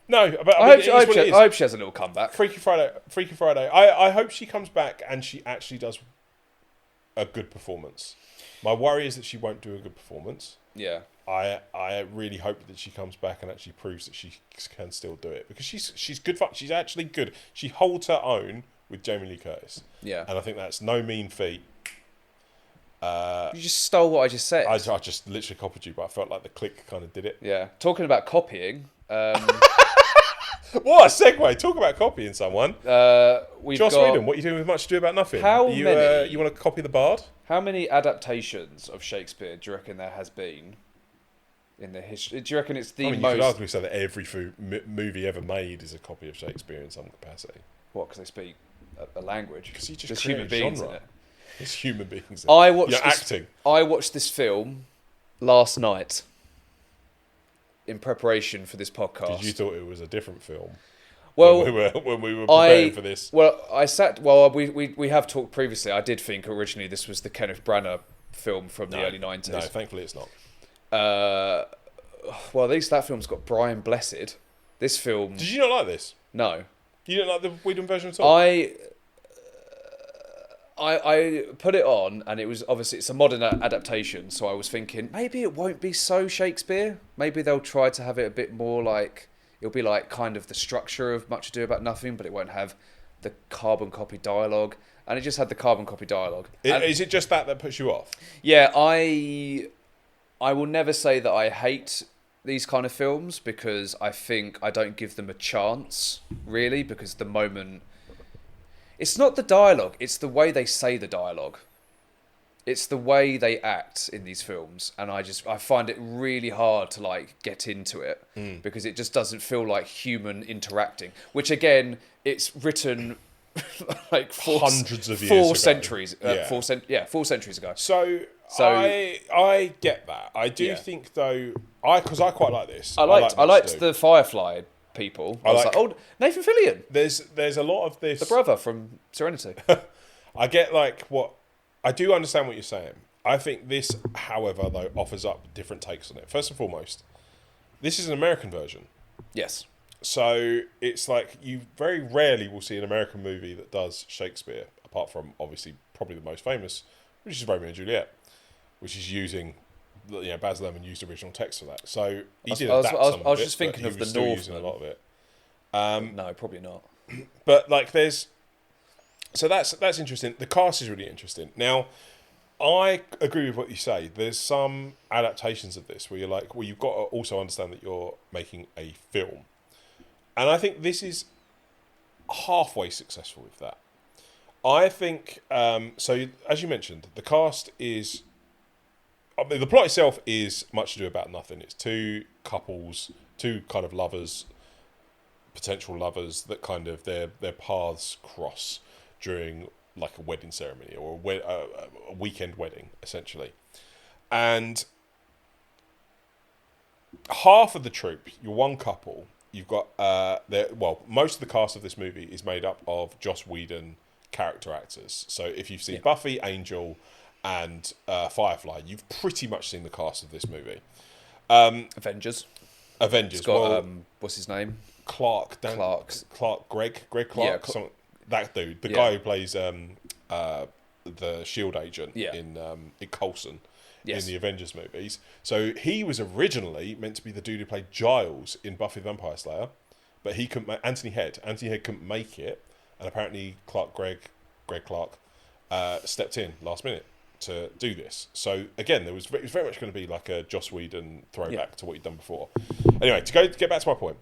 No, but I hope she has a little comeback. Freaky Friday. I hope she comes back and she actually does a good performance. My worry is that she won't do a good performance. Yeah. I really hope that she comes back and actually proves that she can still do it, because she's good fun. She's actually good. She holds her own with Jamie Lee Curtis. Yeah. And I think that's no mean feat. You just stole what I just said. I just literally copied you, but I felt like the click kind of did it. Yeah. Talking about copying. What a segue! Talk about copying someone. We've Joss got, Whedon, what are you doing with Much Ado About Nothing? How you, many? You want to copy the Bard? How many adaptations of Shakespeare do you reckon there has been in the history? Do you reckon it's the I mean, you could most... arguably say that every movie ever made is a copy of Shakespeare in some capacity. What, because they speak a language? Because you just There's create human a beings genre. in it. It's human beings. I watched You're this, acting. I watched this film last night in preparation for this podcast. Because you thought it was a different film. Well, when we were preparing for this. Well, we have talked previously. I did think originally this was the Kenneth Branagh film from the early 90s. No, thankfully it's not. Well, at least that film's got Brian Blessed. This film... Did you not like this? No. You didn't like the Whedon version at all? I put it on, and it was obviously it's a modern adaptation, so I was thinking maybe it won't be so Shakespeare. Maybe they'll try to have it a bit more like, it'll be like kind of the structure of Much Ado About Nothing, but it won't have the carbon copy dialogue. And it just had the carbon copy dialogue. Is it just that puts you off? Yeah, I will never say that I hate these kind of films because I think I don't give them a chance, really, because the moment... It's not the dialogue, it's the way they say the dialogue. It's the way they act in these films, and I find it really hard to like get into it because it just doesn't feel like human interacting. Which again, it's written like hundreds of years four ago. centuries, Yeah. 4 centuries ago. So So- I get that. I do Yeah. think though, because I quite like this. I liked Monster. the Firefly people. I was like- like, oh, Nathan Fillion, There's a lot of this. the brother from Serenity. I get like what I do understand what you're saying. I think this, however, though, offers up different takes on it. First and foremost, this is an American version. Yes. So it's like you very rarely will see an American movie that does Shakespeare, apart from obviously probably the most famous, which is Romeo and Juliet, which is using, Baz Luhrmann used original text for that. So he did adapt some of I was it, just but thinking he of was the still using a Northman. lot of it. No, probably not. But like so that's interesting. The cast is really interesting. Now, I agree with what you say. There's some adaptations of this where you're like, well, you've got to also understand that you're making a film. And I think this is halfway successful with that. I think, so as you mentioned, the cast is, the plot itself is much ado about nothing. It's two couples, two kind of lovers, potential lovers that kind of their paths cross during like a wedding ceremony or a weekend wedding, essentially. And half of the troupe, your one couple, you've got most of the cast of this movie is made up of Joss Whedon character actors. So if you've seen Buffy, Angel, and Firefly, you've pretty much seen the cast of this movie. Avengers. Avengers. It's got what's his name? Greg Clark, Yeah, that dude, the Yeah. guy who plays the Shield agent Yeah. in Coulson Yes. in the Avengers movies. So he was originally meant to be the dude who played Giles in Buffy the Vampire Slayer, but he couldn't. Anthony Head couldn't make it, and apparently Greg Clark stepped in last minute to do this. So again, it was very much going to be like a Joss Whedon throwback to what he'd done before. Anyway, to get back to my point,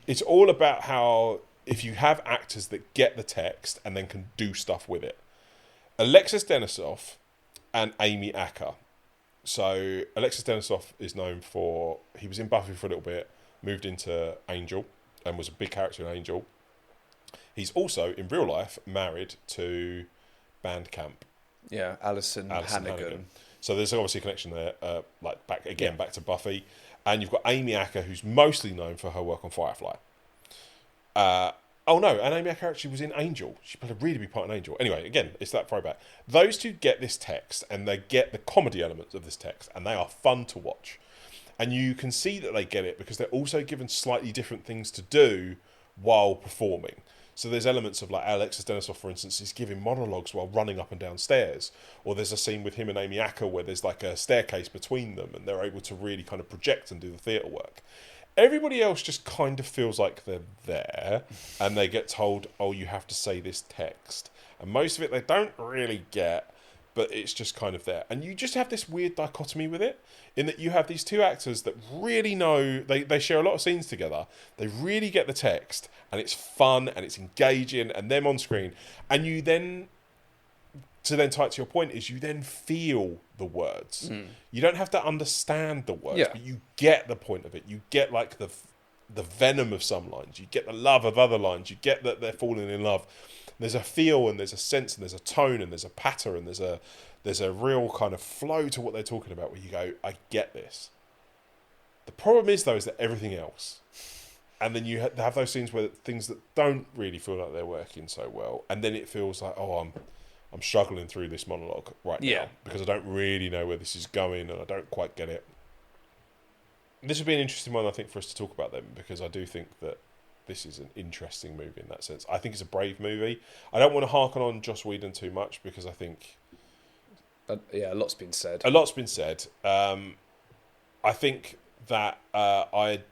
it's all about how if you have actors that get the text and then can do stuff with it. Alexis Denisof and Amy Acker. So Alexis Denisof is known for, he was in Buffy for a little bit, moved into Angel and was a big character in Angel. He's also in real life married to Bandcamp. Yeah, Alison Hannigan. So there's obviously a connection there, back to Buffy. And you've got Amy Acker, who's mostly known for her work on Firefly. And Amy Acker actually was in Angel. She played a really big part in Angel. Anyway, again, it's that throwback. Those two get this text, and they get the comedy elements of this text, and they are fun to watch. And you can see that they get it because they're also given slightly different things to do while performing. So there's elements of like Alexis Denisof, for instance, is giving monologues while running up and down stairs. Or there's a scene with him and Amy Acker where there's like a staircase between them and they're able to really kind of project and do the theatre work. Everybody else just kind of feels like they're there and they get told, oh, you have to say this text. And most of it they don't really get, but it's just kind of there. And you just have this weird dichotomy with it, in that you have these two actors that really know, they share a lot of scenes together, they really get the text, and it's fun, and it's engaging, and them on screen. And you then, to then tie it to your point, is you then feel the words. You don't have to understand the words, but you get the point of it. You get like the venom of some lines, you get the love of other lines, you get that they're falling in love. There's a feel and there's a sense and there's a tone and there's a patter and there's a real kind of flow to what they're talking about where you go, I get this. The problem is though is that everything else, and then you have those scenes where things that don't really feel like they're working so well, and then it feels like, oh, I'm struggling through this monologue right now because I don't really know where this is going and I don't quite get it. This would be an interesting one, I think, for us to talk about them, because I do think that this is an interesting movie in that sense. I think it's a brave movie. I don't want to harken on Joss Whedon too much because I think a lot's been said. A lot's been said. I think that I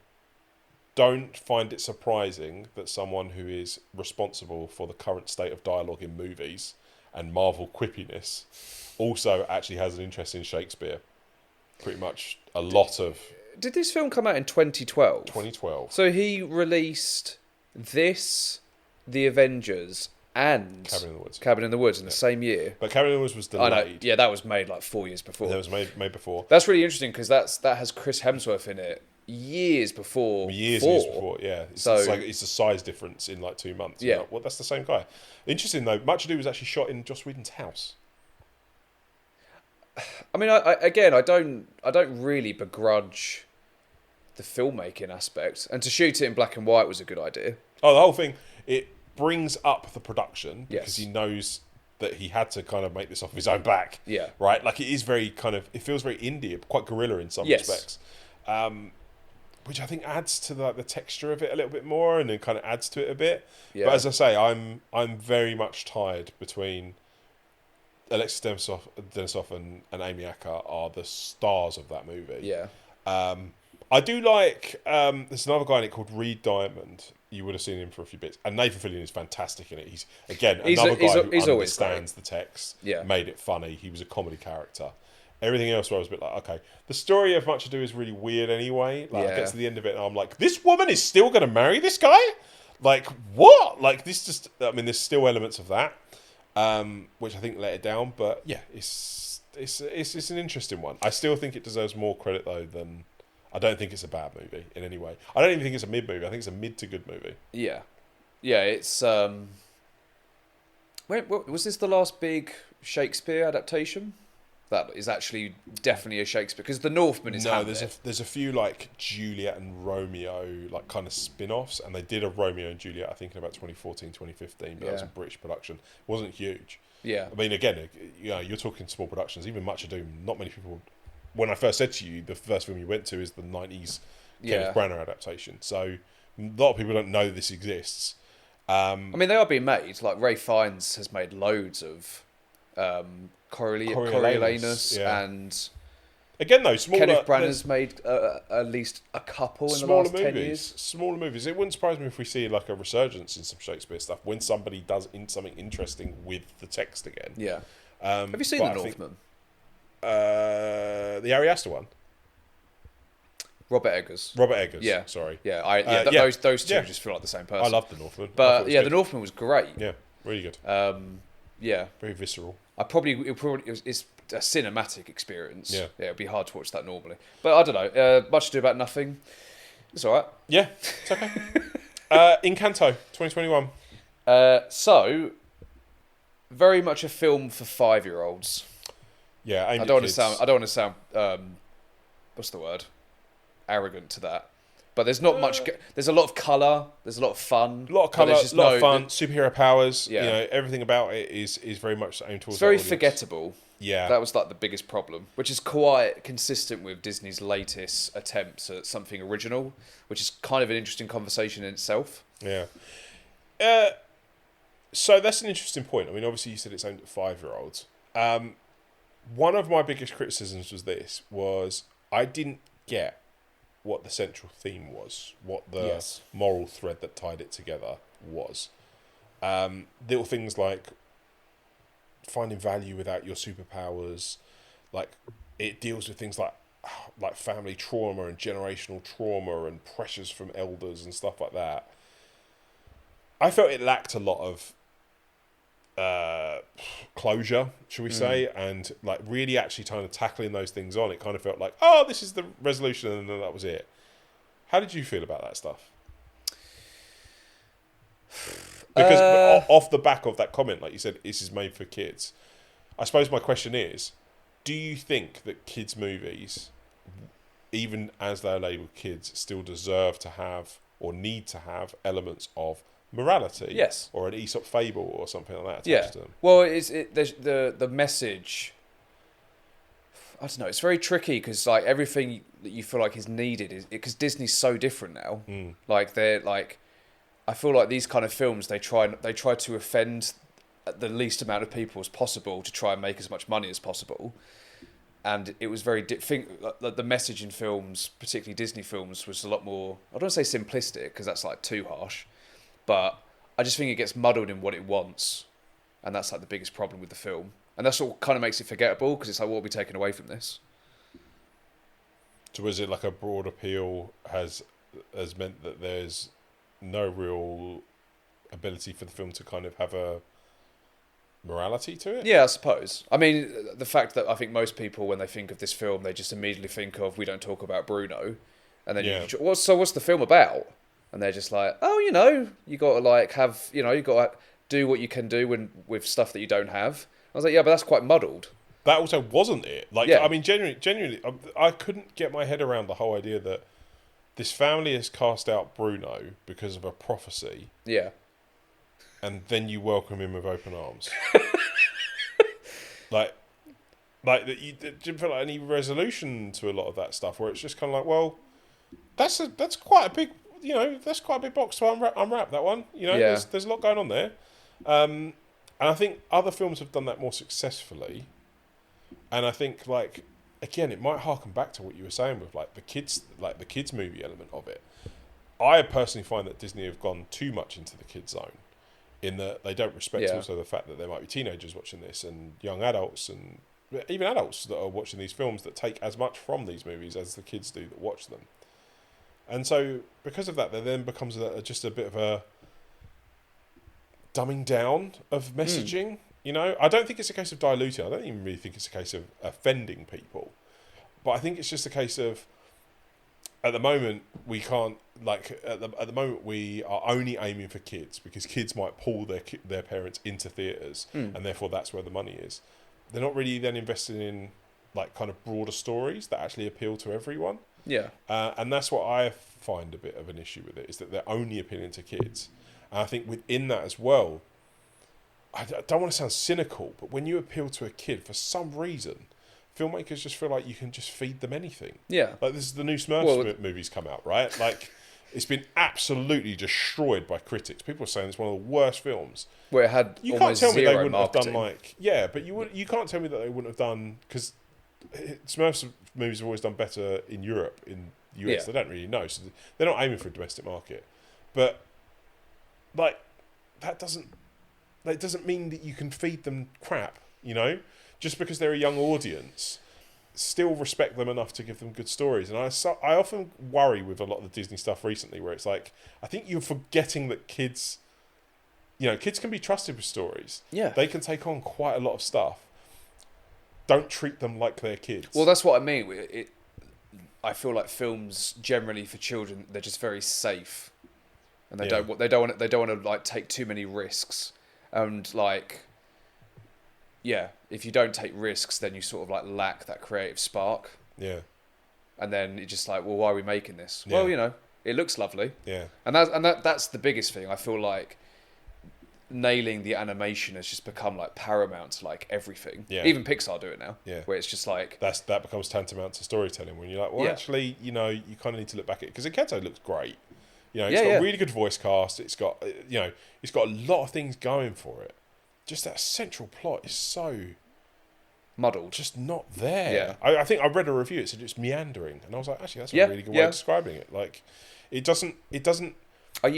don't find it surprising that someone who is responsible for the current state of dialogue in movies and Marvel quippiness also actually has an interest in Shakespeare. Pretty much a lot of did this film come out in 2012? 2012. So he released this, The Avengers, and Cabin in the Woods. in the same year. But Cabin in the Woods was I know, delayed. yeah, that was made like 4 years before. That was made before. That's really interesting because that has Chris Hemsworth in it years before. Years before, yeah. It's a size difference in like 2 months. Yeah. Well, that's the same guy. Interesting though, Much Ado was actually shot in Joss Whedon's house. I mean, I don't really begrudge the filmmaking aspect, and to shoot it in black and white was a good idea. Oh, the whole thing, it brings up the production because Yes. he knows that he had to kind of make this off his own back. Yeah. Right? Like, it is very kind of, it feels very indie, quite guerrilla in some Yes. respects. Which I think adds to the texture of it a little bit more, and then kind of adds to it a bit. Yeah. But as I say, I'm very much tied between Alexis Denisof and Amy Acker are the stars of that movie. Yeah. I do like. There's another guy in it called Reed Diamond. You would have seen him for a few bits, and Nathan Fillion is fantastic in it. He's another guy who understands the text. Yeah. Made it funny. He was a comedy character. Everything else, where I was a bit like, okay, the story of Much Ado is really weird anyway. Like, I Yeah. get to the end of it, and I'm like, this woman is still going to marry this guy? Like, what? Like, this just. I mean, there's still elements of that, which I think let it down. But yeah, it's an interesting one. I still think it deserves more credit though than. I don't think it's a bad movie in any way. I don't even think it's a mid movie. I think it's a mid to good movie. Yeah. Yeah, it's was this the last big Shakespeare adaptation? That is actually definitely a Shakespeare, because The Northman is Hamlet. there's a few like Juliet and Romeo like kind of spin-offs, and they did a Romeo and Juliet I think in about 2014 2015, but that was a British production. It wasn't huge. Yeah. I mean, again, you're talking small productions. Even Much Ado, not many people. When I first said to you, the first film you went to is the 90s Kenneth Branagh adaptation. So a lot of people don't know this exists. I mean, they are being made. Like, Ray Fiennes has made loads of Coriolanus, yeah. and Again, though, Kenneth Branagh's made at least a couple in the last 10 years. Smaller movies. It wouldn't surprise me if we see like a resurgence in some Shakespeare stuff when somebody does something interesting with the text again. Yeah. Have you seen The Northman? The Ari Aster one. Robert Eggers. Yeah. Sorry. Yeah. Those two just feel like the same person. I love The Northman. But yeah, The Northman was great. Yeah, really good. Yeah. Very visceral. It's a cinematic experience. Yeah. It'd be hard to watch that normally. But I don't know. Much Ado About Nothing. It's all right. Yeah, it's okay. Encanto, 2021. So, very much a film for 5-year-olds. Yeah, I don't want to sound. What's the word? Arrogant to that. But there's not much. There's a lot of colour. There's a lot of fun. A lot of colour. A lot of fun. Superhero powers. Yeah. You know, everything about it is very much aimed towards. It's very forgettable. Yeah. That was like the biggest problem, which is quite consistent with Disney's latest attempts at something original, which is kind of an interesting conversation in itself. Yeah. So that's an interesting point. I mean, obviously you said it's aimed at 5-year-olds. One of my biggest criticisms was I didn't get what the central theme was, what the moral thread that tied it together was. Little things like finding value without your superpowers, like it deals with things like family trauma and generational trauma and pressures from elders and stuff like that. I felt it lacked a lot of closure, shall we say, and like really actually kind of tackling those things on. It kind of felt like, oh, this is the resolution, and then that was it. How did you feel about that stuff? Because off the back of that comment, like you said, this is made for kids. I suppose my question is, do you think that kids' movies, even as they're labelled kids, still deserve to have or need to have elements of morality? Yes. Or an Aesop fable or something like that attached to them? Well, the message, I don't know, it's very tricky because like everything that you feel like is needed is because Disney's so different now. Like they're like, I feel like these kind of films they try to offend the least amount of people as possible to try and make as much money as possible. And it was very the message in films, particularly Disney films, was a lot more, I don't want to say simplistic because that's like too harsh, but I just think it gets muddled in what it wants, and that's like the biggest problem with the film. And that's what kind of makes it forgettable because it's like, what will be taken away from this? So was it like a broad appeal has meant that there's no real ability for the film to kind of have a morality to it? Yeah, I suppose. I mean, the fact that I think most people, when they think of this film, they just immediately think of, we don't talk about Bruno. And then, Yeah. what's the film about? And they're just like, oh, you got to like have, you got to do what you can do with stuff that you don't have. I was like, yeah, but that's quite muddled. That also wasn't it. Like, Yeah. I mean, genuinely, I couldn't get my head around the whole idea that this family has cast out Bruno because of a prophecy, Yeah. and then you welcome him with open arms. like that you didn't feel like any resolution to a lot of that stuff, where it's just kind of like, well, that's quite a big, that's quite a big box to unwrap that one. Yeah. There's a lot going on there, and I think other films have done that more successfully. And I think, like, again, it might harken back to what you were saying with like the kids movie element of it. I personally find that Disney have gone too much into the kids zone, in that they don't respect also the fact that there might be teenagers watching this and young adults and even adults that are watching these films that take as much from these movies as the kids do that watch them. And so because of that, there then becomes just a bit of a dumbing down of messaging. I don't think it's a case of diluting. I don't even really think it's a case of offending people. But I think it's just a case of, at the moment, we can't, like, at the moment we are only aiming for kids because kids might pull their parents into theatres and therefore that's where the money is. They're not really then invested in, like, kind of broader stories that actually appeal to everyone. Yeah. And that's what I find a bit of an issue with it, is that they're only appealing to kids. And I think within that as well, I don't want to sound cynical, but when you appeal to a kid, for some reason, filmmakers just feel like you can just feed them anything. Yeah. Like, this is the new Smurfs movies come out, right? Like, it's been absolutely destroyed by critics. People are saying it's one of the worst films. Where it had You can't almost tell me they zero wouldn't marketing. have done but you can't tell me that they wouldn't have done, because Smurfs movies have always done better in Europe, in the US. Yeah. They don't really know, so they're not aiming for a domestic market. But like that doesn't mean that you can feed them crap. Just because they're a young audience, still respect them enough to give them good stories. And I often worry with a lot of the Disney stuff recently, where it's like, I think you're forgetting that kids can be trusted with stories. Yeah. They can take on quite a lot of stuff. Don't treat them like they're kids. Well, that's what I mean. I feel like films generally for children, they're just very safe, and they don't want to like take too many risks, and like, yeah, if you don't take risks, then you sort of like lack that creative spark. Yeah. And then it's just like, well, why are we making this? Yeah. Well, it looks lovely. Yeah. And that's the biggest thing. I feel like nailing the animation has just become like paramount to like everything. Yeah. Even Pixar do it now. Yeah. Where it's just like That becomes tantamount to storytelling, when you're like, well, actually, you kind of need to look back at it, because Encanto looks great. It's got a really good voice cast. It's got it's got a lot of things going for it. Just that central plot is so muddled. just not there. Yeah. I think I read a review. It said it's meandering, and I was like, actually, that's a really good way of describing it. Like, it doesn't. You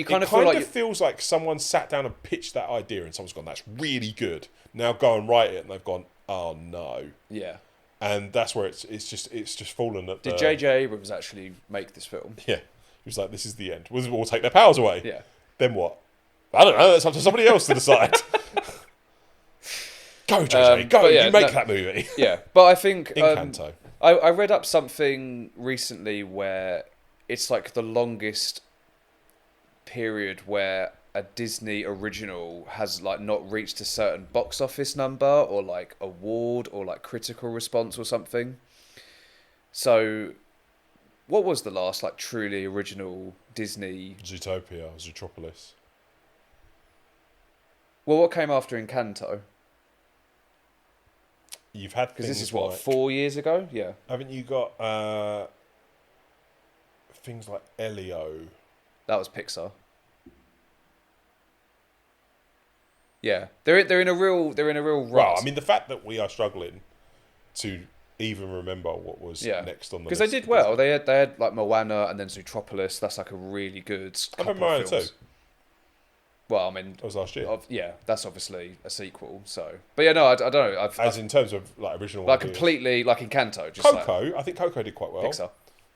kind of feel like feels like someone sat down and pitched that idea, and someone's gone, "That's really good. Now go and write it," and they've gone, "Oh no." Yeah. And that's where it's just fallen at. Did J.J. Abrams actually make this film? Yeah, he was like, "This is the end. We'll take their powers away." Yeah. Then what? I don't know. That's up to somebody else to decide. Go, JJ. Go. You make that movie. Yeah, but I think Encanto. I read up something recently where it's like the longest period where a Disney original has like not reached a certain box office number or like award or like critical response or something. So, what was the last like truly original Disney? Zootopia, Zootropolis. Well, what came after Encanto? You've had, because this is what, 4 years ago? Yeah. Haven't you got things like Elio? That was Pixar. Yeah, they're in a real rut. Well, I mean, the fact that we are struggling to even remember what was next on the list, because they did well. They had like Moana and then Zootropolis. That's like a really good couple Moana of films. too. Well, I mean, that was last year. Yeah, that's obviously a sequel. So, but yeah, no, I don't know. In terms of like original, like ideas. completely like Encanto. Just Coco, I think Coco did quite well. Pixar.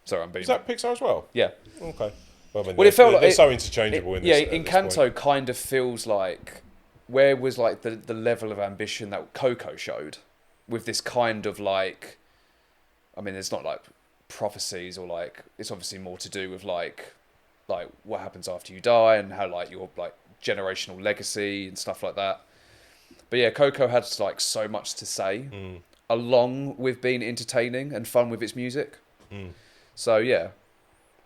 Sorry, I'm being... Is that Pixar as well? Yeah. Okay. Well, I mean, Well, it felt they're like so interchangeable in this. Yeah, Encanto kind of feels like where was like the level of ambition that Coco showed, with this kind of like, I mean, there's not like prophecies or like, it's obviously more to do with like what happens after you die and how like your like generational legacy and stuff like that. But yeah, Coco had like so much to say, along with being entertaining and fun with its music. So yeah.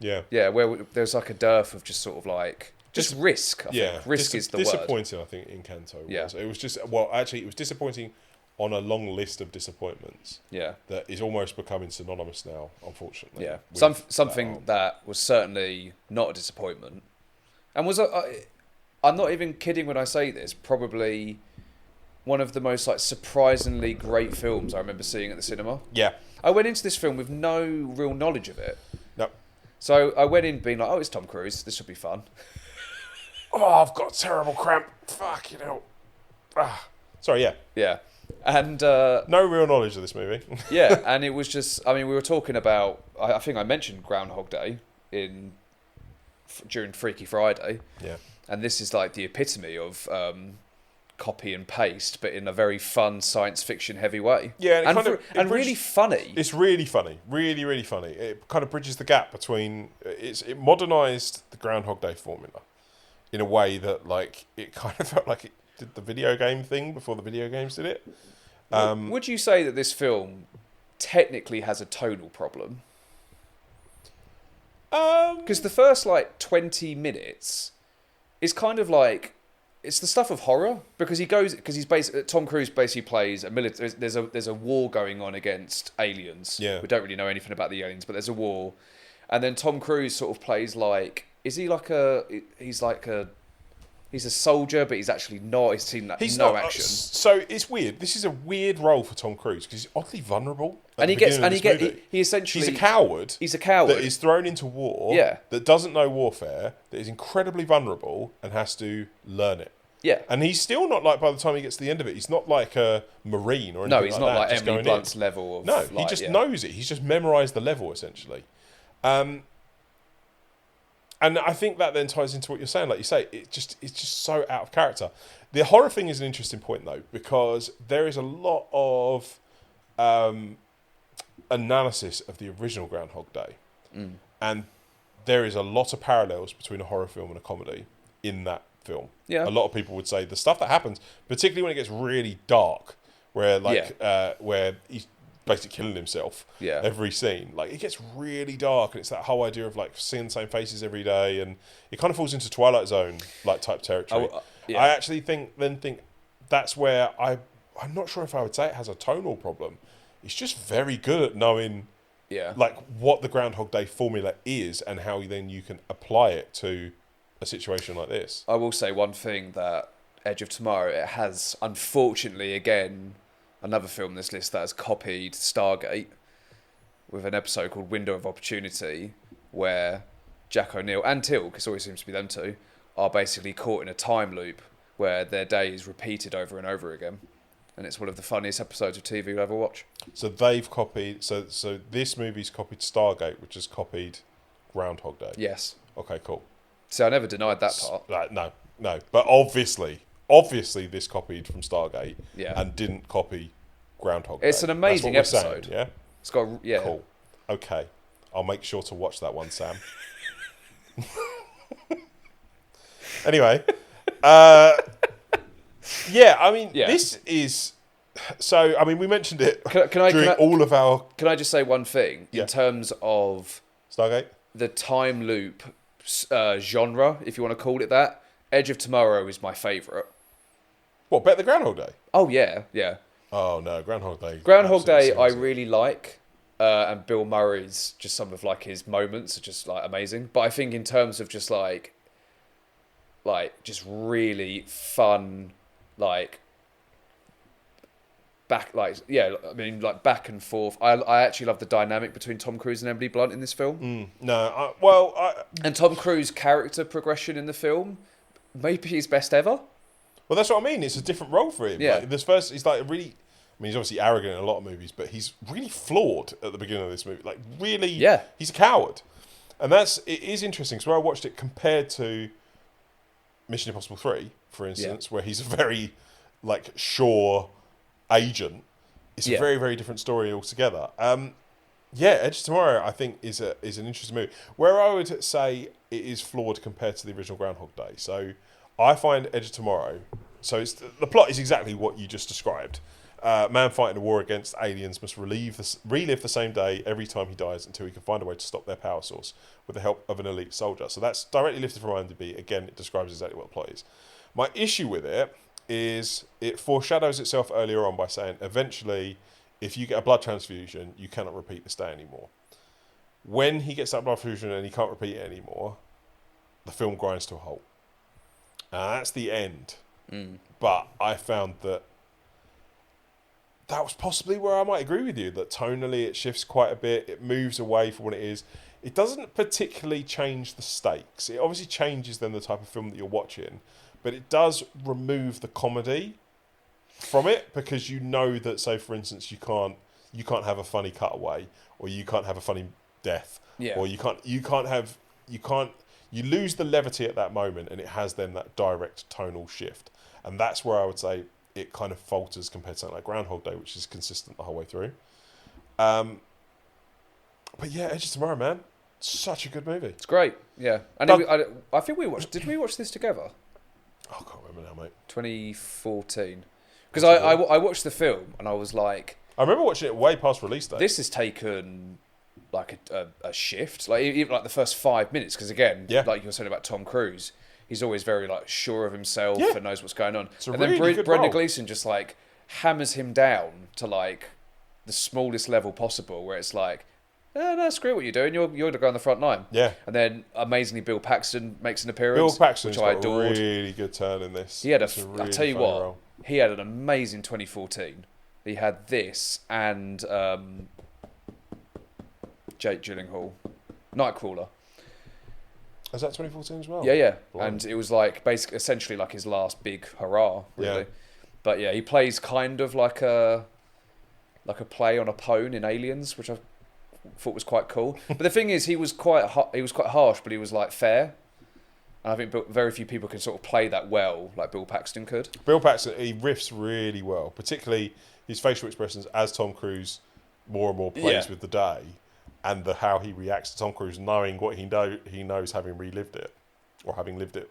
Yeah, where there's like a dearth of just sort of like just risk. I think. Risk is the word. Disappointing, I think, Encanto was. It was just, well, actually, it was disappointing on a long list of disappointments. Yeah, that is almost becoming synonymous now, unfortunately. Yeah, something that was certainly not a disappointment, and was I'm not even kidding when I say this. Probably one of the most like surprisingly great films I remember seeing at the cinema. Yeah, I went into this film with no real knowledge of it. No. So I went in being like, oh, it's Tom Cruise. This should be fun. Oh, I've got a terrible cramp. Fuck, you know. Sorry, yeah. Yeah. And... no real knowledge of this movie. Yeah, and it was just... I mean, we were talking about... I think I mentioned Groundhog Day during Freaky Friday. Yeah. And this is like the epitome of copy and paste, but in a very fun science fiction heavy way. Yeah, and really funny. It's really funny, really, really funny. It kind of bridges the gap between it modernised the Groundhog Day formula in a way that like it kind of felt like it did the video game thing before the video games did it. Would you say that this film technically has a tonal problem? Because the first like 20 minutes is kind of like. It's the stuff of horror because Tom Cruise basically plays a military. There's a war going on against aliens. Yeah. We don't really know anything about the aliens, but there's a war, and then Tom Cruise sort of plays like he's a soldier, but he's actually not. He's seen he's no not, action. So it's weird. This is a weird role for Tom Cruise because he's oddly vulnerable. He essentially he's a coward. He's a coward that is thrown into war. Yeah. That doesn't know warfare. That is incredibly vulnerable and has to learn it. Yeah. And he's still not like, by the time he gets to the end of it, he's not like a Marine or anything like that. No, he's not like Emily Blunt's level of... No, he just knows it. He's just memorised the level, essentially. And I think that then ties into what you're saying. Like you say, it's just so out of character. The horror thing is an interesting point, though, because there is a lot of analysis of the original Groundhog Day. And there is a lot of parallels between a horror film and a comedy in that film. Yeah. A lot of people would say the stuff that happens, particularly when it gets really dark, where where he's basically killing himself every scene. Like it gets really dark, and it's that whole idea of like seeing the same faces every day, and it kind of falls into Twilight Zone like type territory. I actually think that's where I'm not sure if I would say it has a tonal problem. It's just very good at knowing like what the Groundhog Day formula is and how then you can apply it to a situation like this. I will say one thing, that Edge of Tomorrow, it has, unfortunately, again, another film on this list that has copied Stargate with an episode called Window of Opportunity, where Jack O'Neill and Teal'c, it always seems to be them two, are basically caught in a time loop where their day is repeated over and over again. And it's one of the funniest episodes of TV you'll ever watch. So they've copied... So this movie's copied Stargate, which has copied Groundhog Day? Yes. Okay, cool. See, I never denied that part. No. But obviously this copied from Stargate and didn't copy Groundhog Day. It's an amazing episode. Saying, yeah? It's got... Yeah. Cool. Okay. I'll make sure to watch that one, Sam. Anyway. This is... So, I mean, we mentioned it during all of our... Can I just say one thing? In terms of... Stargate? The time loop... genre, if you want to call it that. Edge of Tomorrow is my favourite. What, better than Groundhog Day? Oh, yeah. Oh, no, Groundhog Day. Groundhog Day, I really like. And Bill Murray's, just some of like his moments are just like amazing. But I think in terms of just like just really fun, back and forth. I actually love the dynamic between Tom Cruise and Emily Blunt in this film. And Tom Cruise's character progression in the film, maybe his best ever. Well, that's what I mean. It's a different role for him. Yeah. Like, this first, he's like a really I mean, he's obviously arrogant in a lot of movies, but he's really flawed at the beginning of this movie. Like, really, Yeah. he's a coward. And it is interesting. So when I watched it compared to Mission Impossible 3, for instance, where he's a very, like, sure agent, it's a very, very different story altogether. Edge of Tomorrow, I think, is an interesting movie. Where I would say it is flawed compared to the original Groundhog Day. So I find Edge of Tomorrow... So the plot is exactly what you just described. Man fighting a war against aliens must relive the same day every time he dies until he can find a way to stop their power source with the help of an elite soldier. So that's directly lifted from IMDb. Again, it describes exactly what the plot is. My issue with it is it foreshadows itself earlier on by saying eventually, if you get a blood transfusion, you cannot repeat this day anymore. When he gets that blood transfusion and he can't repeat it anymore, the film grinds to a halt. And that's the end. But I found that was possibly where I might agree with you, that tonally it shifts quite a bit. It moves away from what it is. It doesn't particularly change the stakes. It obviously changes then the type of film that you're watching, but it does remove the comedy from it, because you know that, say for instance, you can't have a funny cutaway, or you can't have a funny death, or you lose the levity at that moment, and it has then that direct tonal shift. And that's where I would say it kind of falters compared to something like Groundhog Day, which is consistent the whole way through. But yeah, Edge of Tomorrow, man, such a good movie. It's great, yeah. And I think we watched... Did we watch this together? Oh, I can't remember now, mate. 2014. Because I watched the film, and I was like... I remember watching it way past release day. This has taken... like a shift, like even like the first 5 minutes, because again, like you were saying about Tom Cruise, he's always very like sure of himself and knows what's going on. And then Brendan Gleeson just like hammers him down to like the smallest level possible, where it's like, no, screw what you're doing. You're the guy on the front line. Yeah. And then amazingly, Bill Paxton makes an appearance. Bill Paxton's which I got adored. a really good turn in this. He had really I tell you what, role. he had an amazing 2014. He had this and Jake Gyllenhaal, Nightcrawler. Is that 2014 as well? Yeah. Blimey. And it was like essentially like his last big hurrah, really. Yeah. But yeah, he plays kind of like a play on a pwn in Aliens, which I thought was quite cool. But the thing is, he was quite harsh, but he was like fair. And I think very few people can sort of play that well, like Bill Paxton could. Bill Paxton, he riffs really well, particularly his facial expressions as Tom Cruise more and more plays with the day. And how he reacts to Tom Cruise, knowing what he knows, having relived it, or having lived it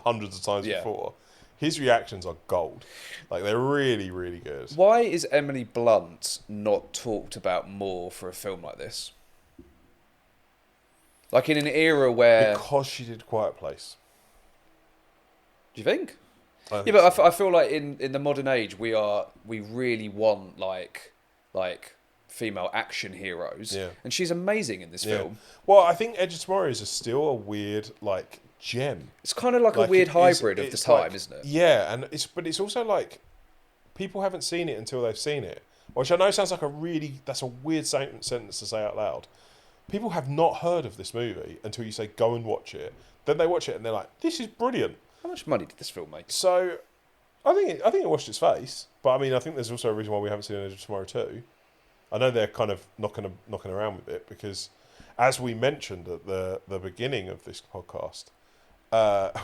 hundreds of times before. His reactions are gold. Like, they're really, really good. Why is Emily Blunt not talked about more for a film like this? Like in an era where... Because she did Quiet Place. Do you think? I think Yeah, but I feel like in the modern age, we really want like female action heroes. Yeah. And she's amazing in this film. Well, I think Edge of Tomorrow is still a weird, like, gem. It's kind of like a weird hybrid of the time, like, isn't it? Yeah, but it's also like people haven't seen it until they've seen it, which I know sounds like that's a weird sentence to say out loud. People have not heard of this movie until you say go and watch it. Then they watch it and they're like, "This is brilliant." How much money did this film make? So, I think it washed its face, but I mean, I think there's also a reason why we haven't seen Edge of Tomorrow 2. I know they're kind of knocking around with it because, as we mentioned at the beginning of this podcast,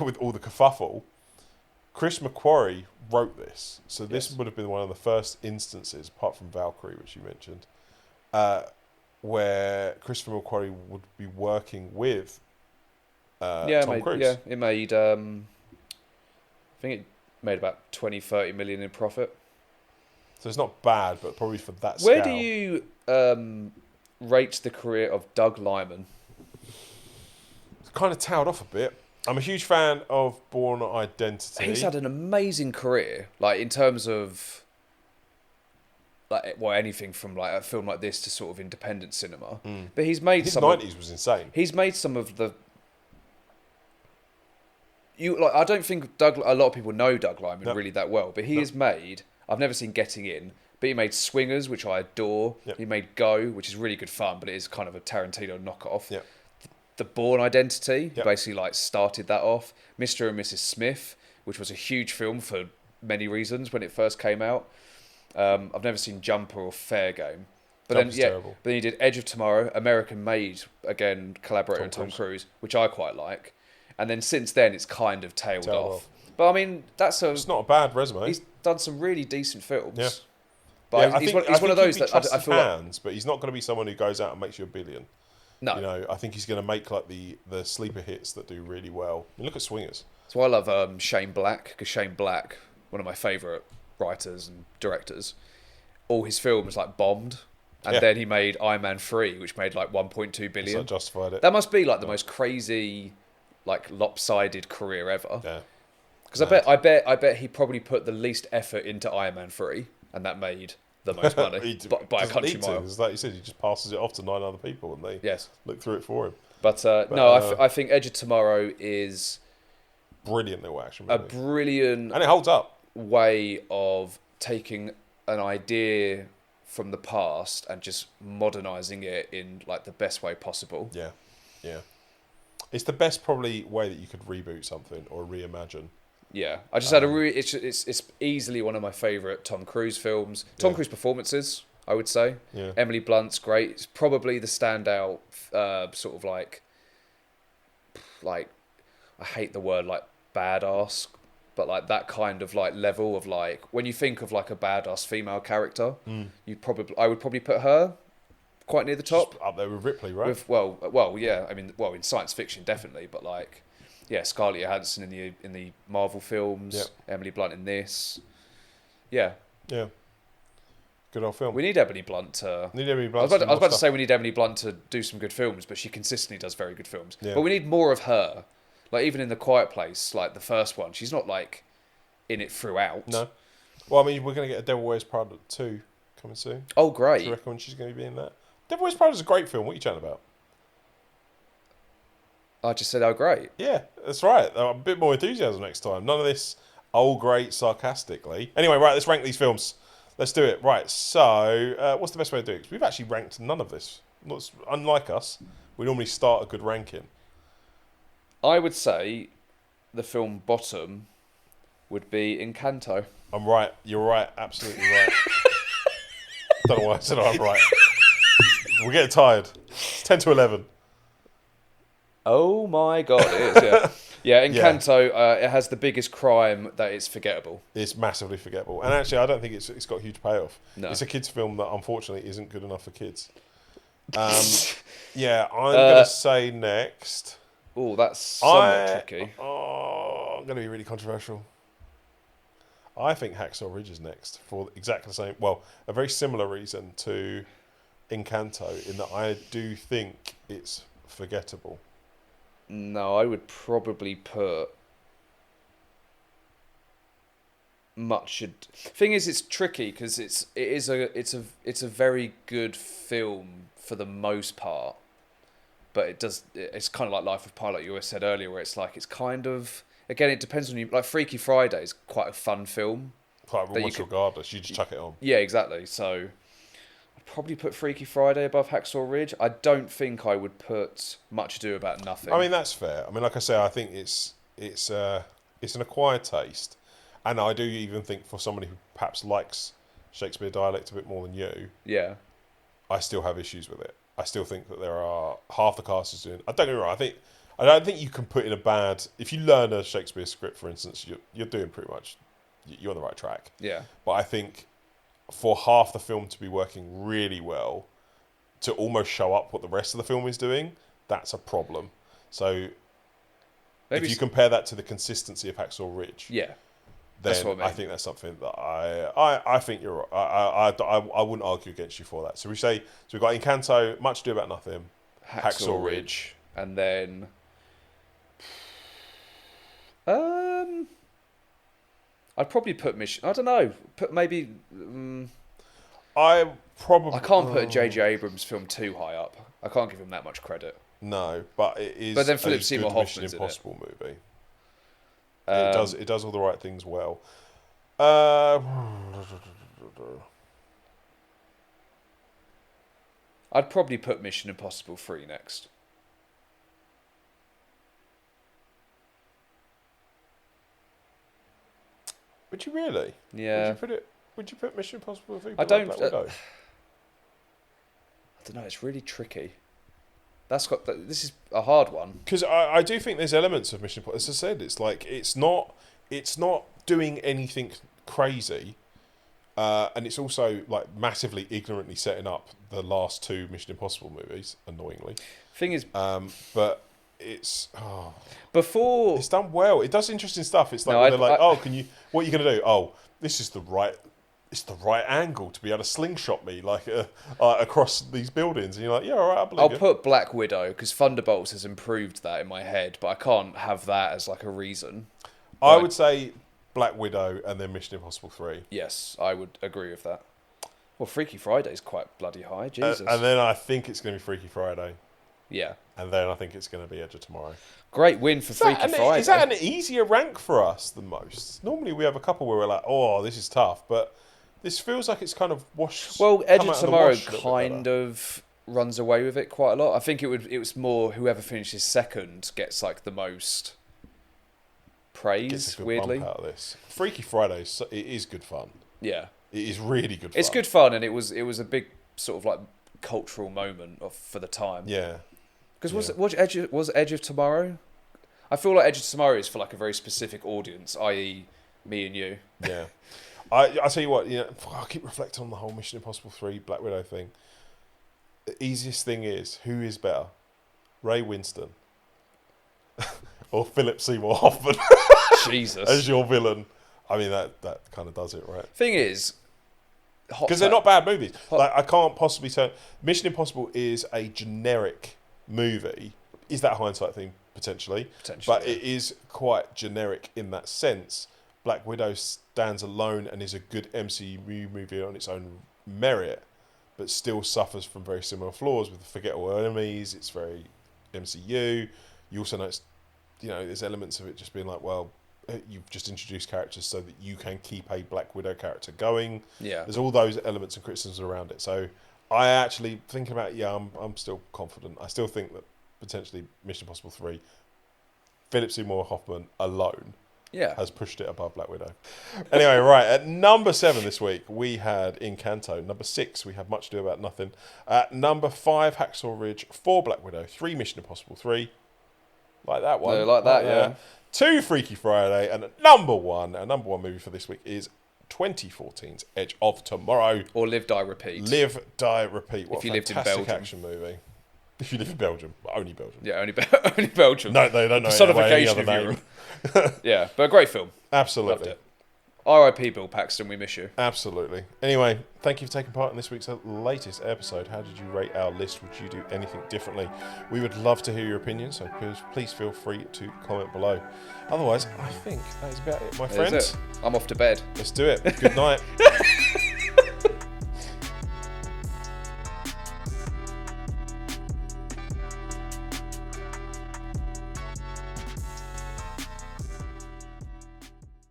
with all the kerfuffle, Chris McQuarrie wrote this. So this would have been one of the first instances, apart from Valkyrie, which you mentioned, where Christopher McQuarrie would be working with Tom Cruise. Yeah, it made, I think it made about 20-30 million in profit. So it's not bad, but probably for that scale. Where do you rate the career of Doug Liman? It's kind of tailed off a bit. I'm a huge fan of Bourne Identity. He's had an amazing career, like in terms of like anything from like a film like this to sort of independent cinema. But he's made his 90s was insane. He's made some of the. I don't think a lot of people know Doug Liman really that well, but he has made. I've never seen Getting In, but he made Swingers, which I adore. Yep. He made Go, which is really good fun, but it is kind of a Tarantino knockoff. Yep. The Bourne Identity, basically like started that off. Mr. and Mrs. Smith, which was a huge film for many reasons when it first came out. I've never seen Jumper or Fair Game. But Jumper's then, terrible. but then he did Edge of Tomorrow, American-made, again, collaborator with Tom Cruise, which I quite like. And then since then, it's kind of tailed off. But I mean, It's not a bad resume. he's done some really decent films. Yeah. But Yeah, he's one of those that I feel like... hands, but he's not going to be someone who goes out and makes you $1 billion. No. You know, I think he's going to make like the sleeper hits that do really well. I mean, look at Swingers. That's why I love Shane Black, because Shane Black, one of my favourite writers and directors, all his films like bombed. And then he made Iron Man 3, which made like 1.2 billion. So justified it. That must be like the most crazy, like lopsided career ever. Yeah. Because I bet he probably put the least effort into Iron Man 3, and that made the most money by a country mile. It's like you said, he just passes it off to 9 other people, and they look through it for him. But no, I think Edge of Tomorrow is brilliant little action movie. A brilliant, and it holds up, way of taking an idea from the past and just modernising it in like the best way possible. Yeah, yeah. It's the best probably way that you could reboot something or reimagine. Yeah, I just had a really. It's easily one of my favourite Tom Cruise films. Tom Cruise performances, I would say. Yeah. Emily Blunt's great. It's probably the standout sort of like I hate the word like badass, but like that kind of like level of like when you think of like a badass female character, I would probably put her quite near the top. Just up there with Ripley, right? Yeah. I mean, in science fiction definitely, but like. Yeah, Scarlett Johansson in the Marvel films, Emily Blunt in this. Yeah. Yeah. Good old film. We need Emily Blunt to... Need Emily Blunt I was about to say we need Emily Blunt to do some good films, but she consistently does very good films. Yeah. But we need more of her. Like, even in The Quiet Place, like the first one, she's not, like, in it throughout. No. Well, I mean, we're going to get a Devil Wears Prada 2 coming soon. Oh, great. Do you reckon she's going to be in that? Devil Wears Prada is a great film. What are you chatting about? I just said, oh, great. Yeah, that's right. A bit more enthusiasm next time. None of this, oh, great, sarcastically. Anyway, right, let's rank these films. Let's do it. Right, so what's the best way to do it? 'Cause we've actually ranked none of this. Unlike us, we normally start a good ranking. I would say the film bottom would be Encanto. I'm right. You're right. Absolutely right. Don't know why I said I'm right. We're getting tired. It's 10 to 11. Oh my god, it is, yeah. Yeah, Encanto, it has the biggest crime that it's forgettable. It's massively forgettable. And actually, I don't think it's got a huge payoff. No. It's a kids' film that unfortunately isn't good enough for kids. Yeah, I'm going to say next. Oh, that's somewhat tricky. I'm going to be really controversial. I think Hacksaw Ridge is next for exactly the same, well, a very similar reason to Encanto in that I do think it's forgettable. No, I would probably put much. Thing is, it's tricky because it's a very good film for the most part, but it's kind of like Life of Pi, like you always said earlier, where it's like it's kind of again it depends on you. Like Freaky Friday is quite a fun film. Quite almost regardless, you just chuck it on. Yeah, exactly. So I'd probably put Freaky Friday above Hacksaw Ridge. I don't think I would put Much Ado About Nothing. I mean, that's fair. I mean, like I say, I think it's an acquired taste, and I do even think for somebody who perhaps likes Shakespeare dialect a bit more than you, yeah, I still have issues with it. I still think that there are half the cast is doing. I don't get me wrong. I don't think you can put in a bad. If you learn a Shakespeare script, for instance, you're doing pretty much. You're on the right track. Yeah. But I think for half the film to be working really well, to almost show up what the rest of the film is doing, that's a problem. So if you compare that to the consistency of Hacksaw Ridge, yeah, then that's what I mean. I think that's something that I think you're right. I wouldn't argue against you for that. So we've got Encanto, Much Ado About Nothing, Hacksaw Ridge, and then I'd probably put Mission. I don't know. Put maybe. I can't put a J.J. Abrams film too high up. I can't give him that much credit. No, but it is. But then Philip Seymour Mission Hoffman's Impossible movie. It does all the right things well. I'd probably put Mission Impossible 3 next. Would you really? Yeah. Would you put it? Would you put Mission Impossible 3? I don't- Black Widow? I don't know. It's really tricky. This is a hard one. Because I do think there's elements of Mission Impossible. As I said, it's like it's not doing anything crazy, and it's also like massively ignorantly setting up the last two Mission Impossible movies. Annoyingly, Thing is, but it's before it's done well. It does interesting stuff. It's like No, when I- they're like, I- oh, what are you gonna do? Oh, this is the right. It's the right angle to be able to slingshot me like across these buildings, and you're like, yeah, all right, I believe I'll you. put Black Widow because Thunderbolts has improved that in my head, but I can't have that as like a reason. I Right. would say Black Widow and then Mission Impossible 3. Yes, I would agree with that. Well, Freaky Friday's quite bloody high. Jesus. And then I think it's going to be Freaky Friday. Yeah. And then I think it's going to be Edge of Tomorrow. Great win for Freaky Friday. Is that an easier rank for us than most? Normally we have a couple where we're like, oh, this is tough. But this feels like it's kind of washed. Well, Edge come of out the Tomorrow wash a little bit kind better. of runs away with it quite a lot. I think it was more whoever finishes second gets like the most Gets praise, a good weirdly. bump out of this. Freaky Friday, it is good fun. Yeah. It is really good fun. It's good fun, and it was a big sort of like cultural moment for the time. Yeah. Because Yeah. was Edge of Tomorrow? I feel like Edge of Tomorrow is for like a very specific audience, i.e., me and you. Yeah. I tell you what, I keep reflecting on the whole Mission Impossible 3 Black Widow thing. The easiest thing is, who is better? Ray Winston or Philip Seymour Hoffman Jesus. as your villain? I mean, that kind of does it, right? Thing is, Because they're not bad movies. Like, I can't possibly turn... Mission Impossible is a generic movie. Is that a hindsight thing? Potentially. But it is quite generic in that sense. Black Widow stands alone and is a good MCU movie on its own merit, but still suffers from very similar flaws with the forgettable enemies. It's very MCU. You also know there's elements of it just being like, well, you've just introduced characters so that you can keep a Black Widow character going. Yeah. There's all those elements and criticisms around it. So I actually, thinking about it, I'm still confident. I still think that potentially Mission Impossible 3, Philip Seymour Hoffman alone has pushed it above Black Widow. Anyway, right, at number 7 this week, we had Encanto. Number 6, we had Much Ado About Nothing. At number 5, Hacksaw Ridge. 4, Black Widow. 3, Mission Impossible 3. Like that one. Yeah, like that, Right yeah. there. 2, Freaky Friday. And at number 1, our number 1 movie for this week is 2014's Edge of Tomorrow. Or Live, Die, Repeat. Live, Die, Repeat. What If you a lived in fantastic Belgium. action movie. If you live in Belgium. Only Belgium. Yeah, only Belgium. No, they don't know it by any Personification other of name. Europe. Yeah, but a great film. Absolutely. Loved it. R.I.P. Bill Paxton, we miss you. Absolutely. Anyway, thank you for taking part in this week's latest episode. How did you rate our list? Would you do anything differently? We would love to hear your opinions, so please feel free to comment below. Otherwise, I think that is about it, my That is friends. it. I'm off to bed. Let's do it. Good night.